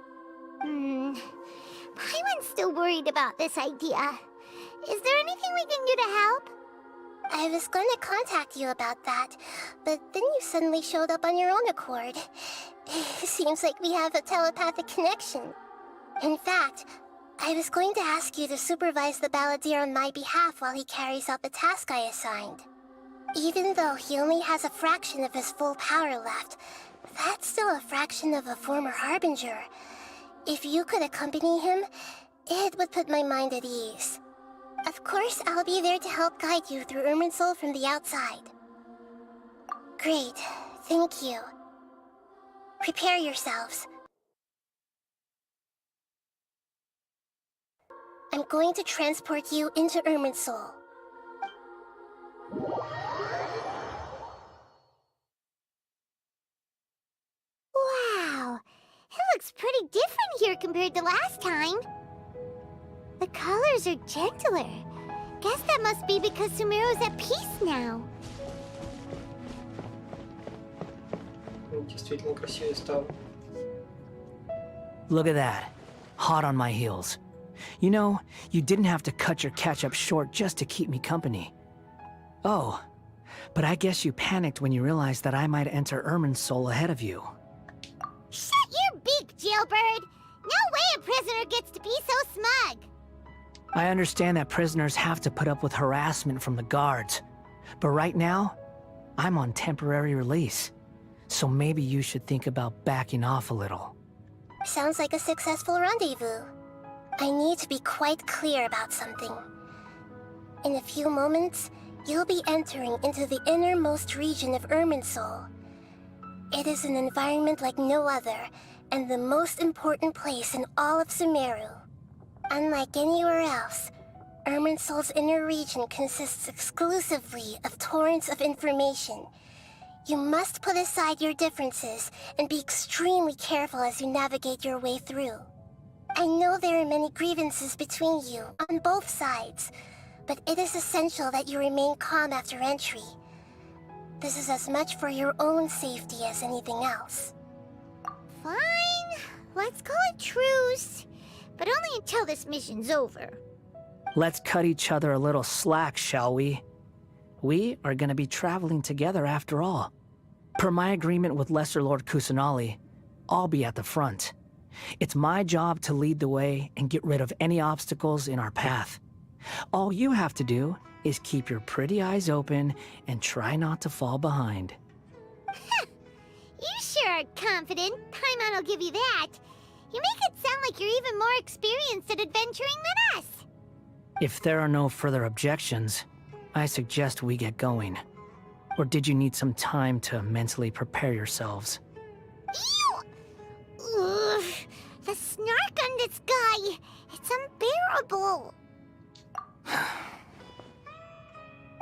Paimon's still worried about this idea. Is there anything we can do to help? I was going to contact you about that, but then you suddenly showed up on your own accord. It seems like we have a telepathic connection. In fact, I was going to ask you to supervise the Balladeer on my behalf while he carries out the task I assigned. Even though he only has a fraction of his full power left, that's still a fraction of a former Harbinger. If you could accompany him, it would put my mind at ease. Of course, I'll be there to help guide you through Irminsul from the outside. Great, thank you. Prepare yourselves. I'm going to transport you into Irminsul. Wow, it looks pretty different here compared to last time. The colors are gentler. Guess that must be because Sumeru's at peace now. Действительно красивее стало. Look at that. Hot on my heels. You know, you didn't have to cut your catch-up short just to keep me company. Oh, but I guess you panicked when you realized that I might enter Irminsul ahead of you. Shut your beak, jailbird! No way a prisoner gets to be so smug! I understand that prisoners have to put up with harassment from the guards, but right now, I'm on temporary release. So maybe you should think about backing off a little. Sounds like a successful rendezvous. I need to be quite clear about something. In a few moments, you'll be entering into the innermost region of Irminsul. It is an environment like no other, and the most important place in all of Sumeru. Unlike anywhere else, Irminsul's inner region consists exclusively of torrents of information. You must put aside your differences and be extremely careful as you navigate your way through. I know there are many grievances between you, on both sides, but it is essential that you remain calm after entry. This is as much for your own safety as anything else. Fine, let's call it truce. But only until this mission's over. Let's cut each other a little slack, shall we? We are gonna be traveling together after all. Per my agreement with Lesser Lord Kusanali, I'll be at the front. It's my job to lead the way and get rid of any obstacles in our path. All you have to do is keep your pretty eyes open and try not to fall behind. You sure are confident. Paimon will give you that. You make it sound like you're even more experienced at adventuring than us. If there are no further objections, I suggest we get going. Or did you need some time to mentally prepare yourselves? Ew! Ugh, the snark on this guy, it's unbearable.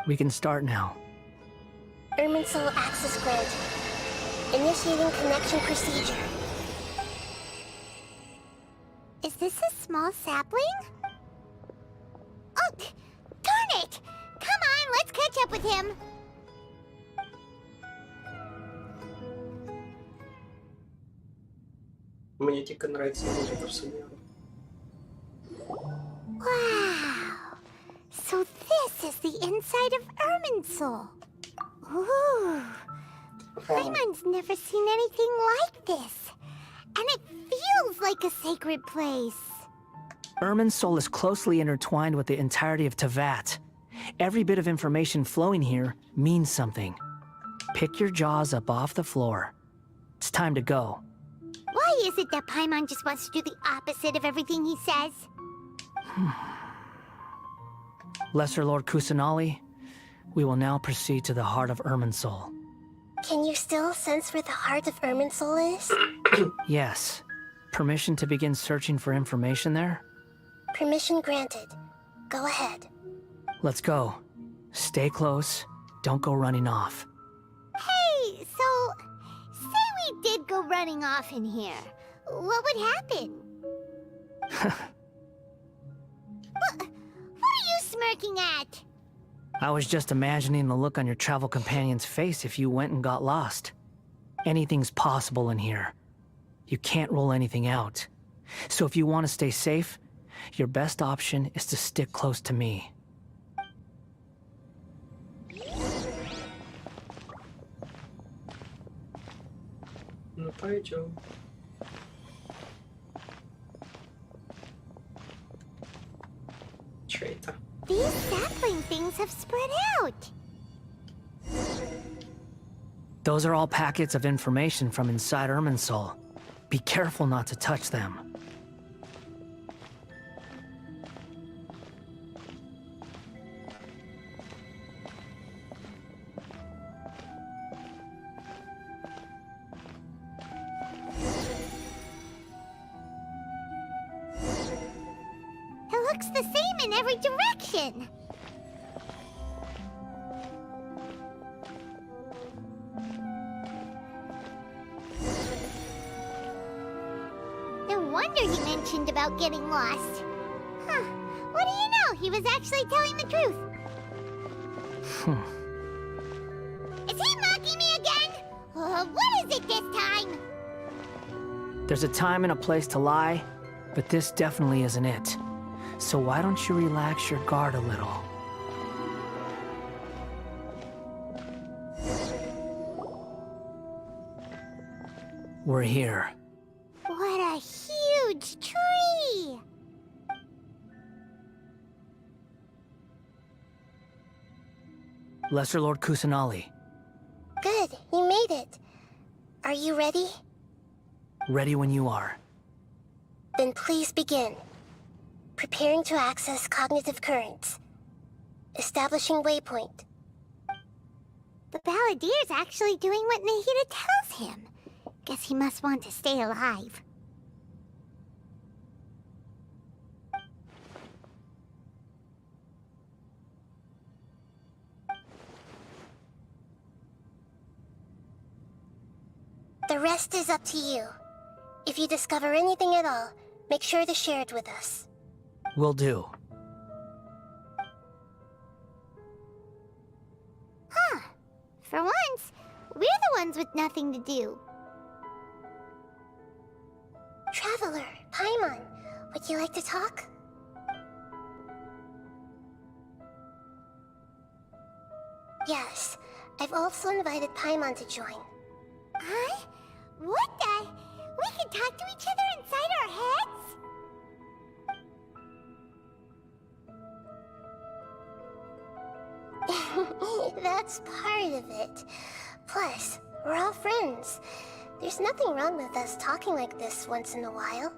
We can start now. Irminsul access granted. Initiating connection procedure. Is this a small sapling? Oh, darn it! Come on, let's catch up with him! Мне дико нравится музыка в Семи. Wow! So this is the inside of Irminsul. Ooh! Paimon's never seen anything like this. And it feels like a sacred place. Irminsul is closely intertwined with the entirety of Teyvat. Every bit of information flowing here means something. Pick your jaws up off the floor. It's time to go. Why is it that Paimon just wants to do the opposite of everything he says? Lesser Lord Kusanali, we will now proceed to the heart of Irminsul. Can you still sense where the heart of Irminsul is? Yes. Permission to begin searching for information there? Permission granted. Go ahead. Let's go. Stay close. Don't go running off. Hey, so... say we did go running off in here. What would happen? What are you smirking at? I was just imagining the look on your travel companion's face if you went and got lost. Anything's possible in here. You can't rule anything out. So if you want to stay safe, your best option is to stick close to me. Ну, пойдем. Чё это? These sapling things have spread out. Those are all packets of information from inside Irminsul. Be careful not to touch them. It looks the same in every direction. No wonder he mentioned about getting lost. Huh. What do you know? He was actually telling the truth. Is he mocking me again? What is it this time? There's a time and a place to lie, but this definitely isn't it. So why don't you relax your guard a little? We're here. What a huge tree! Lesser Lord Kusanali, Good, you made it. Are you ready? ready when you are. Then please begin. Preparing to access cognitive currents. Establishing waypoint. The Balladier's actually doing what Nahida tells him. Guess he must want to stay alive. The rest is up to you. If you discover anything at all, make sure to share it with us. Will do. Huh. For once, we're the ones with nothing to do. Traveler, Paimon, would you like to talk? Yes, I've also invited Paimon to join. Huh? What the? We can talk to each other inside our heads? That's part of it. Plus, we're all friends. There's nothing wrong with us talking like this once in a while.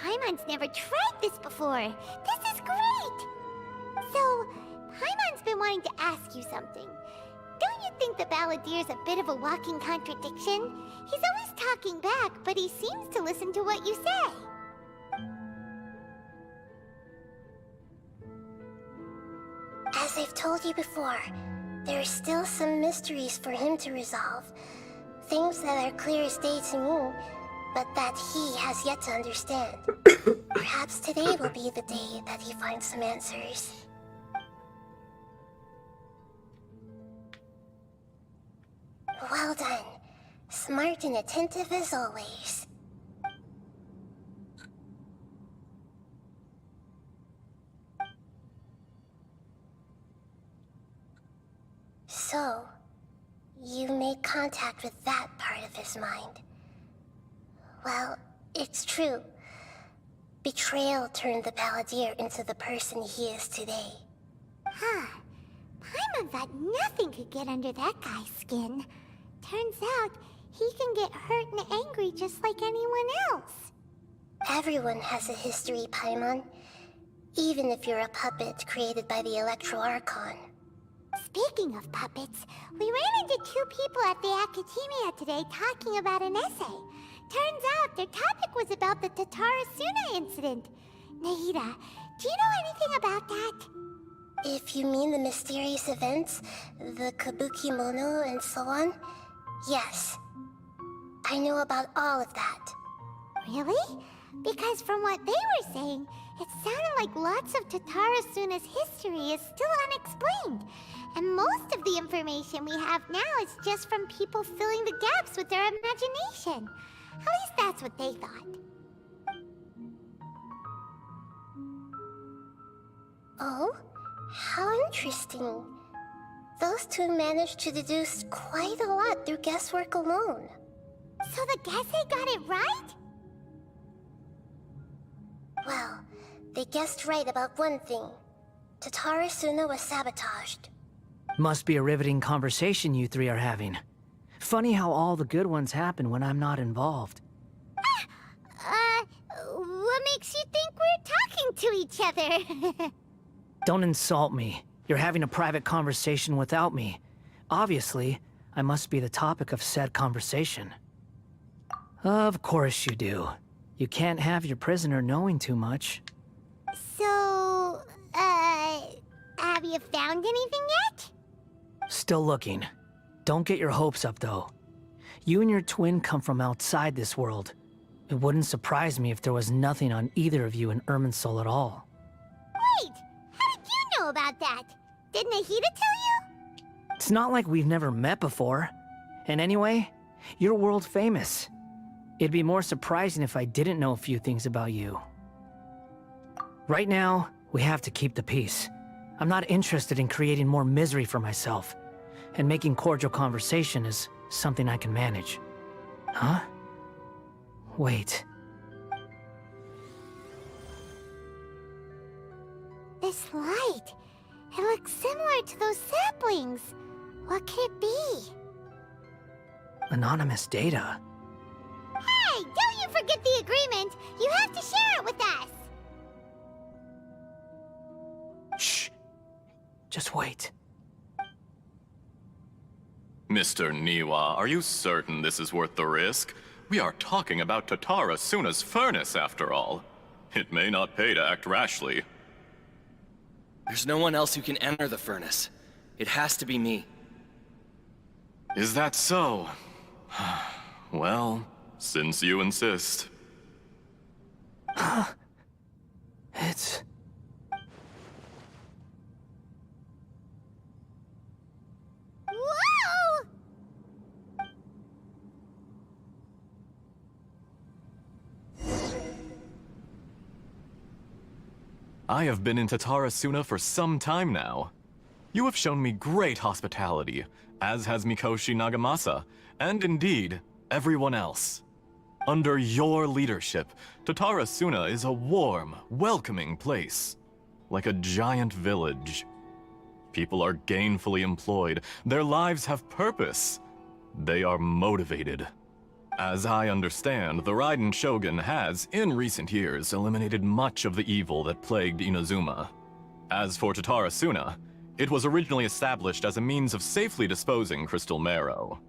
Paimon's never tried this before. This is great! So, Paimon's been wanting to ask you something. Don't you think the Balladier's a bit of a walking contradiction? He's always talking back, but he seems to listen to what you say. As I've told you before, There's still some mysteries for him to resolve. Things that are clear as day to me, but that he has yet to understand. Perhaps today will be the day that he finds some answers. Well done. Smart and attentive as always. So, you made contact with that part of his mind. Well, it's true. Betrayal turned the Balladeer into the person he is today. Huh. Paimon thought nothing could get under that guy's skin. Turns out, he can get hurt and angry just like anyone else. Everyone has a history, Paimon. Even if you're a puppet created by the Electro Archon. Speaking of puppets, we ran into two people at the Academia today talking about an essay. Turns out their topic was about the Tatarasuna incident. Nahida, do you know anything about that? If you mean the mysterious events, the Kabuki Mono and so on, yes. I know about all of that. Really? Because from what they were saying, it sounded like lots of Tatarasuna's history is still unexplained. And most of the information we have now is just from people filling the gaps with their imagination. At least that's what they thought. Oh? How interesting. Those two managed to deduce quite a lot through guesswork alone. So the Gesse got it right? Well, they guessed right about one thing. Tatarasuna was sabotaged. Must be a riveting conversation you three are having. Funny how all the good ones happen when I'm not involved. What makes you think we're talking to each other? Don't insult me. You're having a private conversation without me. Obviously, I must be the topic of said conversation. Of course you do. You can't have your prisoner knowing too much. So, have you found anything yet? Still looking. Don't get your hopes up, though. You and your twin come from outside this world. It wouldn't surprise me if there was nothing on either of you in Irminsul at all. Wait! How did you know about that? Did Nahida tell you? It's not like we've never met before. And anyway, you're world famous. It'd be more surprising if I didn't know a few things about you. Right now, we have to keep the peace. I'm not interested in creating more misery for myself. And making cordial conversation is something I can manage. Huh? Wait. This light. It looks similar to those saplings. What could it be? Anonymous data. Hey, don't you forget the agreement! You have to share it with us! Shh. Just wait. Mr. Niwa, are you certain this is worth the risk? We are talking about Tatarasuna's furnace, after all. It may not pay to act rashly. There's no one else who can enter the furnace. It has to be me. Is that so? Well, since you insist. It's... Whoa! I have been in Tatarasuna for some time now. You have shown me great hospitality, as has Mikoshi Nagamasa, and indeed, everyone else. Under your leadership, Tatarasuna is a warm, welcoming place. Like a giant village. People are gainfully employed, their lives have purpose. They are motivated. As I understand, the Raiden Shogun has, in recent years, eliminated much of the evil that plagued Inazuma. As for Tatarasuna, it was originally established as a means of safely disposing crystal marrow.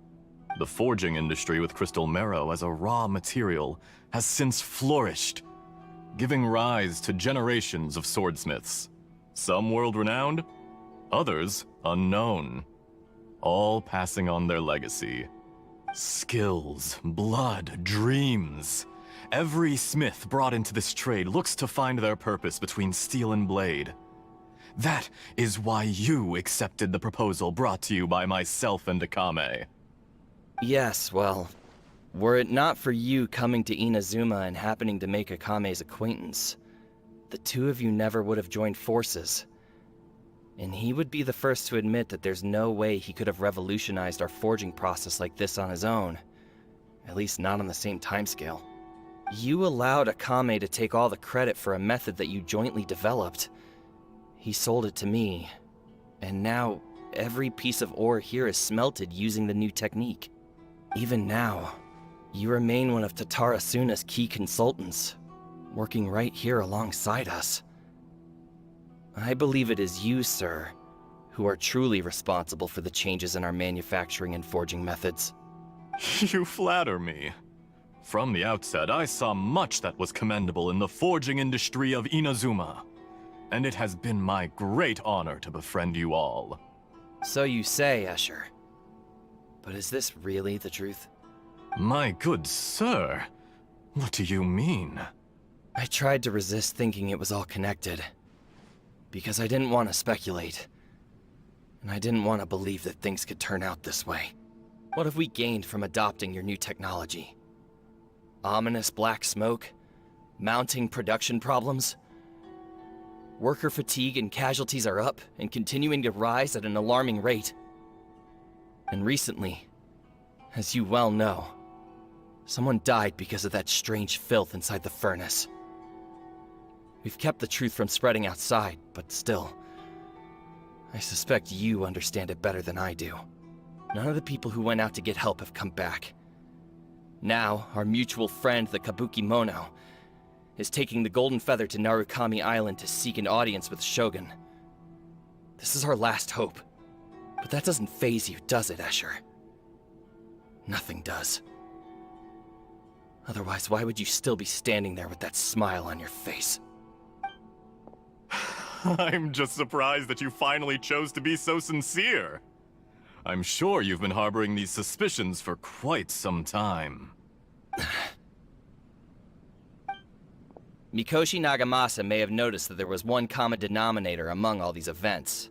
The forging industry with crystal marrow as a raw material has since flourished, giving rise to generations of swordsmiths. Some world-renowned, others unknown. all passing on their legacy. Skills, blood, dreams. Every smith brought into this trade looks to find their purpose between steel and blade. That is why you accepted the proposal brought to you by myself and Akame. Yes, well, were it not for you coming to Inazuma and happening to make Akame's acquaintance, the two of you never would have joined forces. And he would be the first to admit that there's no way he could have revolutionized our forging process like this on his own. At least not on the same timescale. You allowed Akame to take all the credit for a method that you jointly developed. He sold it to me, and now every piece of ore here is smelted using the new technique. Even now, you remain one of Tatara Suna's key consultants, working right here alongside us. I believe it is you, sir, who are truly responsible for the changes in our manufacturing and forging methods. You flatter me. From the outset, I saw much that was commendable in the forging industry of Inazuma. And it has been my great honor to befriend you all. So you say, Escher. But is this really the truth? My good sir, what do you mean? I tried to resist thinking it was all connected. Because I didn't want to speculate. And I didn't want to believe that things could turn out this way. What have we gained from adopting your new technology? Ominous black smoke? Mounting production problems? Worker fatigue and casualties are up and continuing to rise at an alarming rate. And recently, as you well know, someone died because of that strange filth inside the furnace. We've kept the truth from spreading outside, but still, I suspect you understand it better than I do. None of the people who went out to get help have come back. Now, our mutual friend, the Kabuki Mono, is taking the Golden Feather to Narukami Island to seek an audience with Shogun. This is our last hope. But that doesn't faze you, does it, Escher? Nothing does. Otherwise, why would you still be standing there with that smile on your face? I'm just surprised that you finally chose to be so sincere. I'm sure you've been harboring these suspicions for quite some time. Mikoshi Nagamasa may have noticed that there was one common denominator among all these events.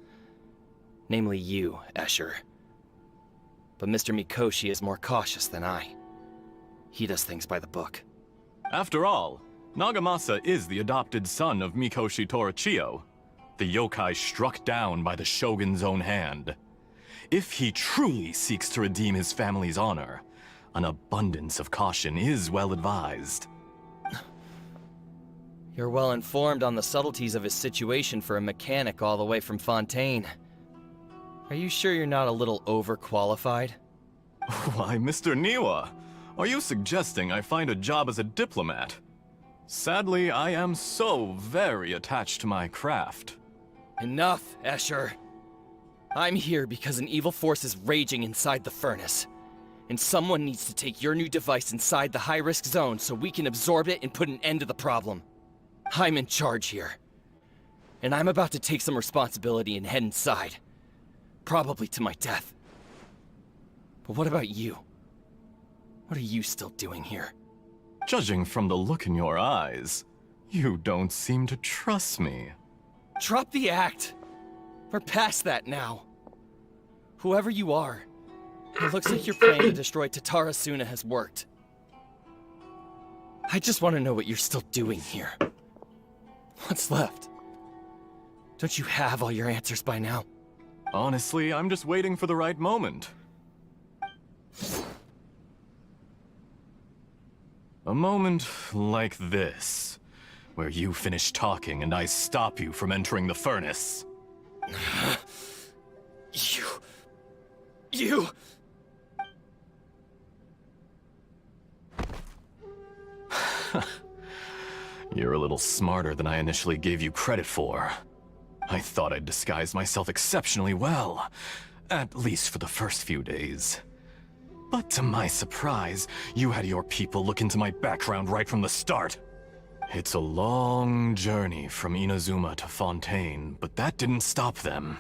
Namely you, Escher. But Mr. Mikoshi is more cautious than I. He does things by the book. After all, Nagamasa is the adopted son of Mikoshi Torichio, the yokai struck down by the Shogun's own hand. If he truly seeks to redeem his family's honor, an abundance of caution is well advised. You're well informed on the subtleties of his situation for a mechanic all the way from Fontaine. Are you sure you're not a little overqualified? Why, Mr. Niwa, are you suggesting I find a job as a diplomat? Sadly, I am so very attached to my craft. Enough, Escher. I'm here because an evil force is raging inside the furnace. And someone needs to take your new device inside the high-risk zone so we can absorb it and put an end to the problem. I'm in charge here. And I'm about to take some responsibility and head inside. Probably to my death. But what about you? What are you still doing here? Judging from the look in your eyes, you don't seem to trust me. Drop the act! We're past that now. Whoever you are, it looks like your plan to destroy Tatara Suna has worked. I just want to know what you're still doing here. What's left? Don't you have all your answers by now? Honestly, I'm just waiting for the right moment. A moment like this, where you finish talking and I stop you from entering the furnace. You... You're a little smarter than I initially gave you credit for. I thought I'd disguised myself exceptionally well, at least for the first few days. But to my surprise, you had your people look into my background right from the start. It's a long journey from Inazuma to Fontaine, but that didn't stop them.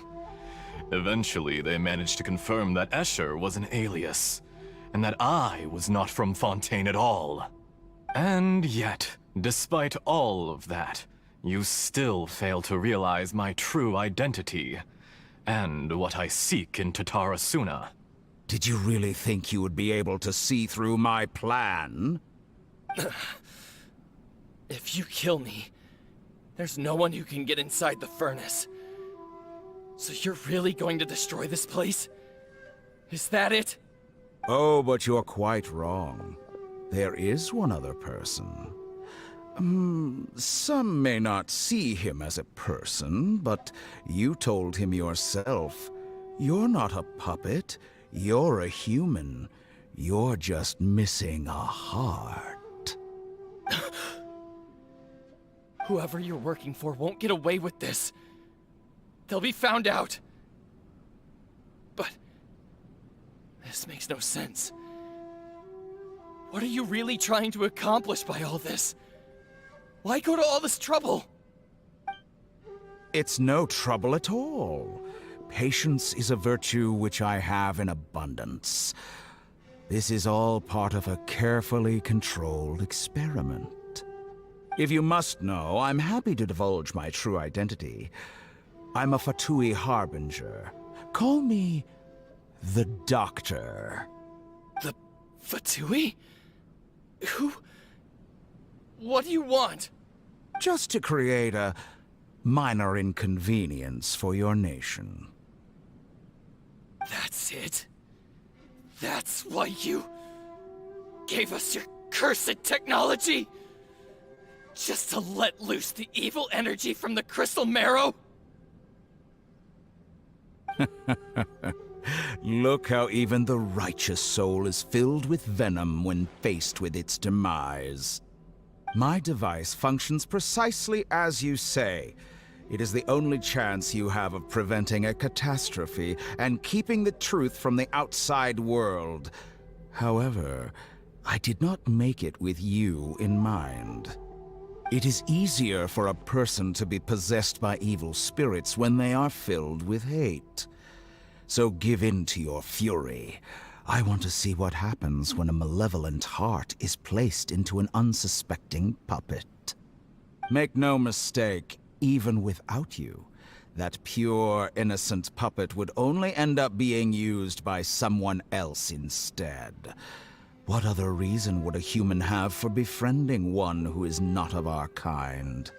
Eventually, they managed to confirm that Escher was an alias, and that I was not from Fontaine at all. And yet, despite all of that, you still fail to realize my true identity, and what I seek in Tatarasuna. Did you really think you would be able to see through my plan? If you kill me, there's no one who can get inside the furnace. So you're really going to destroy this place? Is that it? Oh, but you're quite wrong. There is one other person. Some may not see him as a person, but you told him yourself. You're not a puppet. You're a human. You're just missing a heart. Whoever you're working for won't get away with this. They'll be found out. But this makes no sense. What are you really trying to accomplish by all this? Why go to all this trouble? It's no trouble at all. Patience is a virtue which I have in abundance. This is all part of a carefully controlled experiment. If you must know, I'm happy to divulge my true identity. I'm a Fatui harbinger. Call me the Doctor. The Fatui? Who? What do you want? Just to create a minor inconvenience for your nation. That's it? That's why you gave us your cursed technology? Just to let loose the evil energy from the crystal marrow? Look how even the righteous soul is filled with venom when faced with its demise. My device functions precisely as you say. It is the only chance you have of preventing a catastrophe and keeping the truth from the outside world. However, I did not make it with you in mind. It is easier for a person to be possessed by evil spirits when they are filled with hate. So give in to your fury. I want to see what happens when a malevolent heart is placed into an unsuspecting puppet. Make no mistake, even without you, that pure, innocent puppet would only end up being used by someone else instead. What other reason would a human have for befriending one who is not of our kind?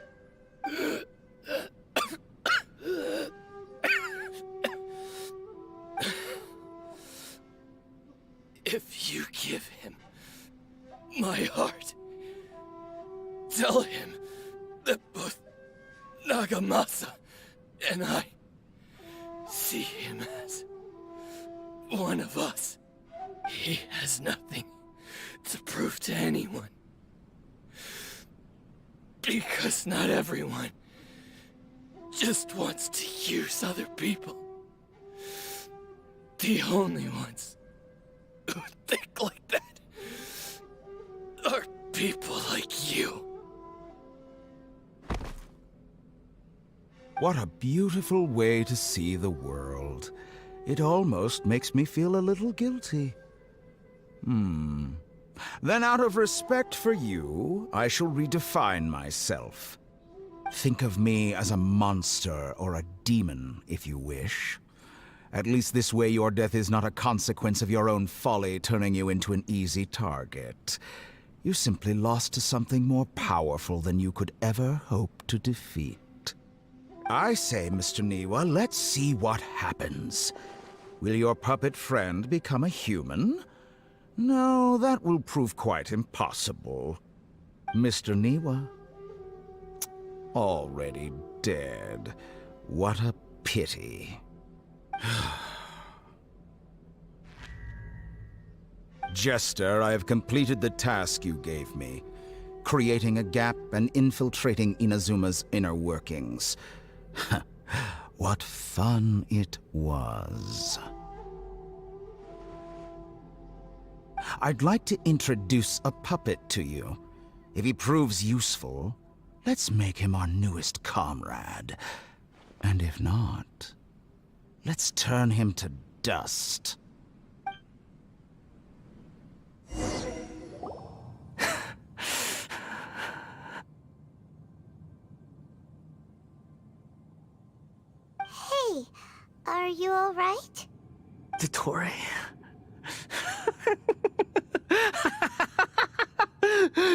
If you give him my heart, tell him that both Nagamasa and I see him as one of us. He has nothing to prove to anyone. Because not everyone just wants to use other people. The only ones who think like that are people like you. What a beautiful way to see the world. It almost makes me feel a little guilty. Then out of respect for you, I shall redefine myself. Think of me as a monster or a demon, if you wish. At least this way your death is not a consequence of your own folly turning you into an easy target. You simply lost to something more powerful than you could ever hope to defeat. I say, Mr. Niwa, let's see what happens. Will your puppet friend become a human? No, that will prove quite impossible. Mr. Niwa? Already dead. What a pity. Jester, I have completed the task you gave me. Creating a gap and infiltrating Inazuma's inner workings. What fun it was. I'd like to introduce a puppet to you. If he proves useful, let's make him our newest comrade. And if not, Let's turn him to dust. Hey, are you alright? Dottore.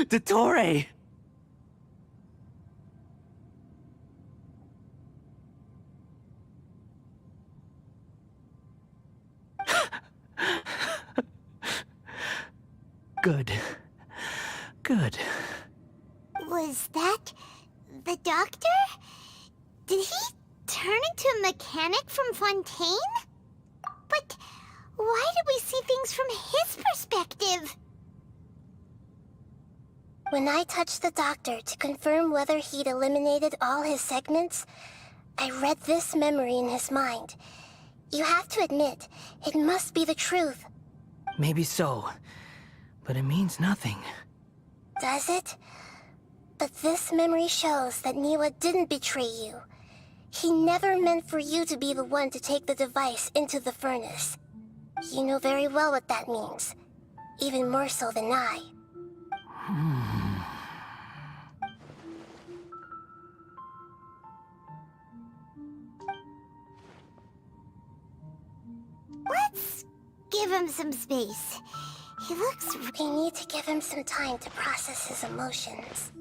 Dottore! Good. Good. Was that the doctor? Did he turn into a mechanic from Fontaine? But why did we see things from his perspective? When I touched the doctor to confirm whether he'd eliminated all his segments, I read this memory in his mind. You have to admit, it must be the truth. Maybe so, but it means nothing. Does it? But this memory shows that Niwa didn't betray you. He never meant for you to be the one to take the device into the furnace. You know very well what that means. Even more so than I. Let's give him some space. He looks... We need to give him some time to process his emotions.